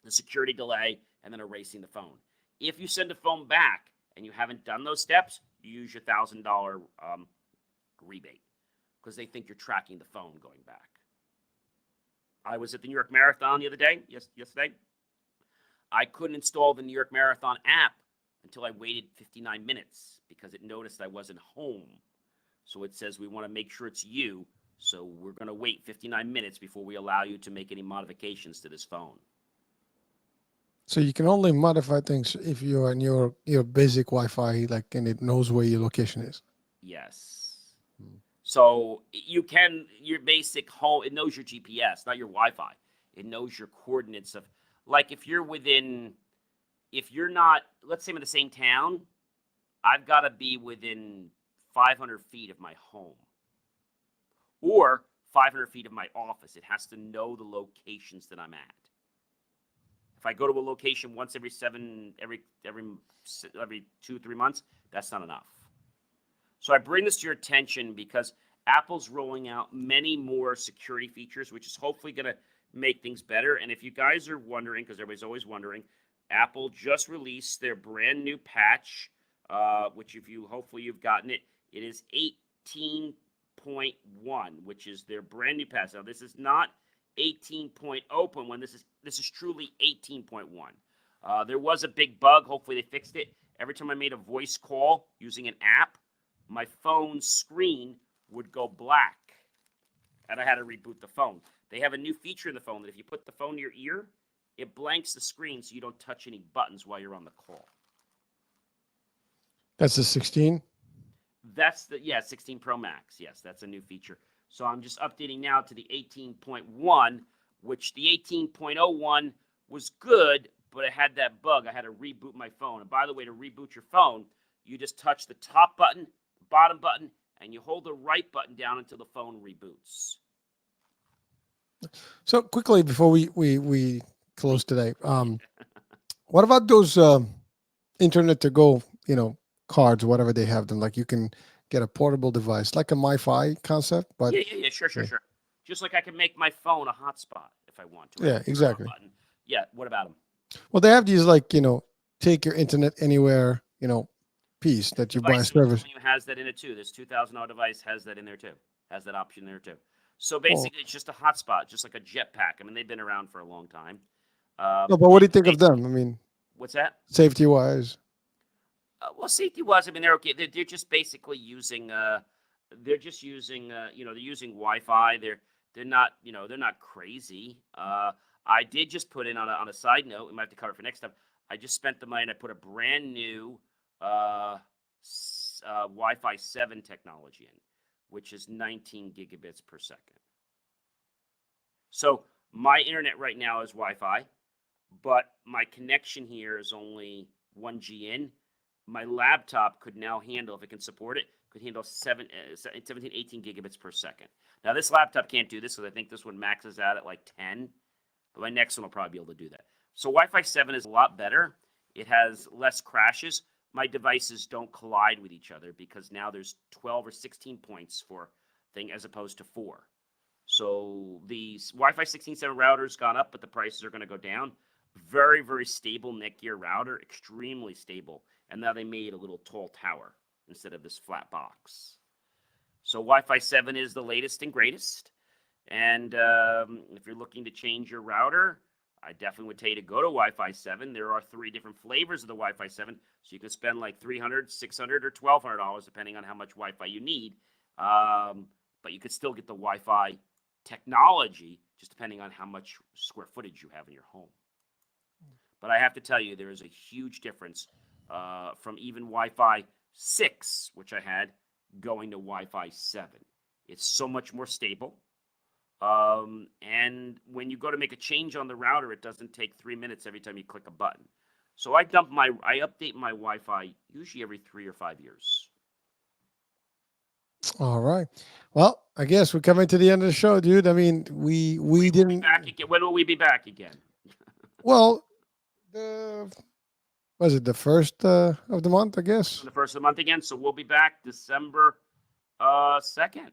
the security delay, and then erasing the phone. If you send a phone back and you haven't done those steps, you use your $1,000 rebate, because they think you're tracking the phone going back. I was at the New York Marathon the other day, yesterday. I couldn't install the New York Marathon app until I waited 59 minutes because it noticed I wasn't home. So it says we want to make sure it's you, so we're going to wait 59 minutes before we allow you to make any modifications to this phone. So you can only modify things if you're on your basic Wi-Fi, and it knows where your location is. Yes. So you can, your basic home, it knows your GPS, not your Wi-Fi. It knows your coordinates of, like if you're not, let's say I'm in the same town, I've got to be within 500 feet of my home or 500 feet of my office. It has to know the locations that I'm at. If I go to a location once every 2-3 months, that's not enough. So I bring this to your attention because Apple's rolling out many more security features, which is hopefully going to make things better. And if you guys are wondering, because everybody's always wondering, Apple just released their brand new patch, which if you hopefully you've gotten it. It is 18.1, which is their brand new patch. Now this is not 18.0.1. This is truly 18.1. There was a big bug. Hopefully they fixed it. Every time I made a voice call using an app, my phone screen would go black, and I had to reboot the phone. They have a new feature in the phone that if you put the phone to your ear, it blanks the screen so you don't touch any buttons while you're on the call. That's the 16? That's 16 Pro Max. Yes, that's a new feature. So I'm just updating now to the 18.1, which the 18.01 was good, but it had that bug. I had to reboot my phone. And by the way, to reboot your phone, you just touch the top button, the bottom button, and you hold the right button down until the phone reboots. So quickly before we close today, what about those internet to go, cards, whatever they have them? Like you can get a portable device, like a MiFi concept, but yeah, sure. Just like I can make my phone a hotspot if I want to. Yeah, exactly. Yeah, what about them? Well, they have these like take your internet anywhere piece that you buy a service. Has that in it too. This $2,000 device has that in there too. Has that option there too. So basically, it's just a hotspot, just like a jetpack. I mean, they've been around for a long time. No, but what do you think of them? I mean, what's that? Safety wise. Well, safety-wise, I mean, they're okay. They're just basically using. They're using Wi-Fi. They're not. They're not crazy. I did just put in on a side note. We might have to cover it for next time. I just spent the money and I put a brand new Wi-Fi 7 technology in, which is 19 gigabits per second. So my internet right now is Wi-Fi, but my connection here is only 1G in. My laptop could now handle, if it can support it, could handle 17, 18 gigabits per second. Now, this laptop can't do this because I think this one maxes out at like 10. But my next one will probably be able to do that. So Wi-Fi 7 is a lot better. It has less crashes. My devices don't collide with each other because now there's 12 or 16 points for thing as opposed to 4. So the Wi-Fi 16.7 router's gone up, but the prices are going to go down. Very, very stable Netgear router, extremely stable. And now they made a little tall tower instead of this flat box. So Wi-Fi 7 is the latest and greatest. And if you're looking to change your router, I definitely would tell you to go to Wi-Fi 7. There are 3 different flavors of the Wi-Fi 7. So you can spend like $300, $600, or $1,200 depending on how much Wi-Fi you need. But you could still get the Wi-Fi technology just depending on how much square footage you have in your home. But I have to tell you, there is a huge difference from even Wi-Fi 6, which I had, going to Wi-Fi 7. It's so much more stable. And when you go to make a change on the router, it doesn't take 3 minutes every time you click a button. So I update my Wi-Fi usually every 3 or 5 years. All right. Well, I guess we're coming to the end of the show, dude. I mean, we didn't. Back again. When will we be back again? Well, was it the first of the month? I guess the first of the month again. So we'll be back December 2nd.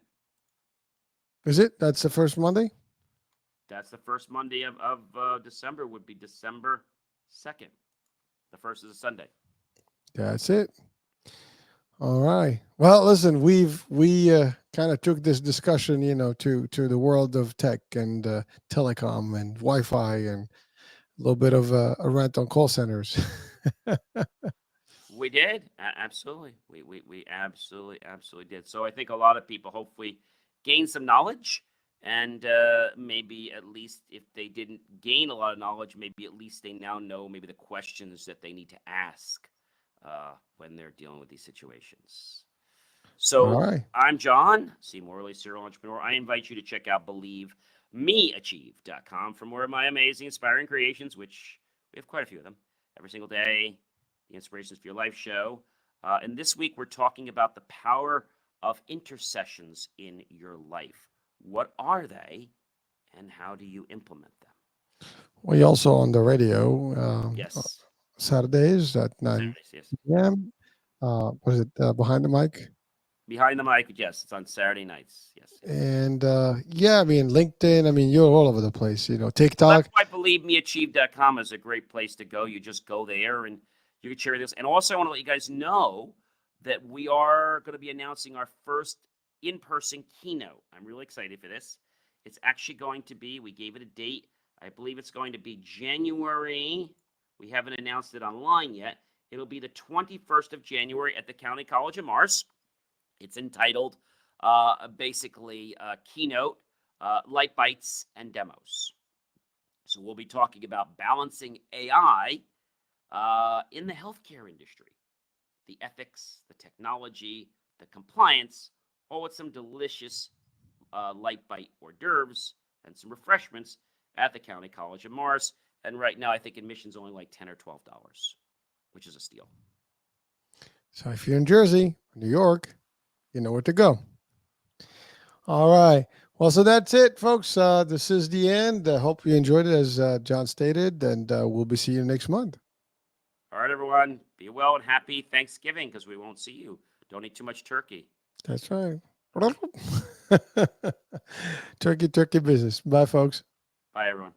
Is it? That's the first Monday? That's the first Monday of December would be December 2nd. The first is a Sunday. That's it. All right. Well, listen, we kind of took this discussion, to the world of tech and telecom and Wi-Fi and a little bit of a rant on call centers. We did. Absolutely. We absolutely did. So I think a lot of people hopefully gain some knowledge, and maybe at least if they didn't gain a lot of knowledge, maybe at least they now know maybe the questions that they need to ask when they're dealing with these situations. So right. I'm John, C. Morley, serial entrepreneur. I invite you to check out BelieveMeAchieve.com for more of my amazing, inspiring creations, which we have quite a few of them every single day. The Inspirations for Your Life show. And this week we're talking about the power of intercessions in your life. What are they, and how do you implement them? We also on the radio Yes, Saturdays at 9 Saturdays. Yes, p.m. What is it? Behind the mic. behind the mic. Yes, it's on Saturday nights. Yes, yes. And yeah, I mean LinkedIn. I mean you're all over the place. You know, Well, that's TikTok. why BelieveMeAchieve.com is a great place to go. You just go there and you can share this. And also, I want to let you guys know that we are going to be announcing our first in-person keynote. I'm really excited for this. It's actually going to be, we gave it a date. I believe it's going to be January. We haven't announced it online yet. It'll be the 21st of January at the County College of Mars. It's entitled basically Keynote, Light Bites, and Demos. So we'll be talking about balancing AI in the healthcare industry, the ethics, the technology, the compliance, all with some delicious light bite hors d'oeuvres and some refreshments at the County College of Mars. And right now, I think admission's only like $10 or $12, which is a steal. So if you're in Jersey, New York, you know where to go. All right. Well, so that's it, folks. This is the end. I hope you enjoyed it, as John stated, and we'll be seeing you next month. All right, everyone. Be well and happy Thanksgiving, because we won't see you. Don't eat too much turkey. That's right. Turkey business. Bye, folks. Bye, everyone.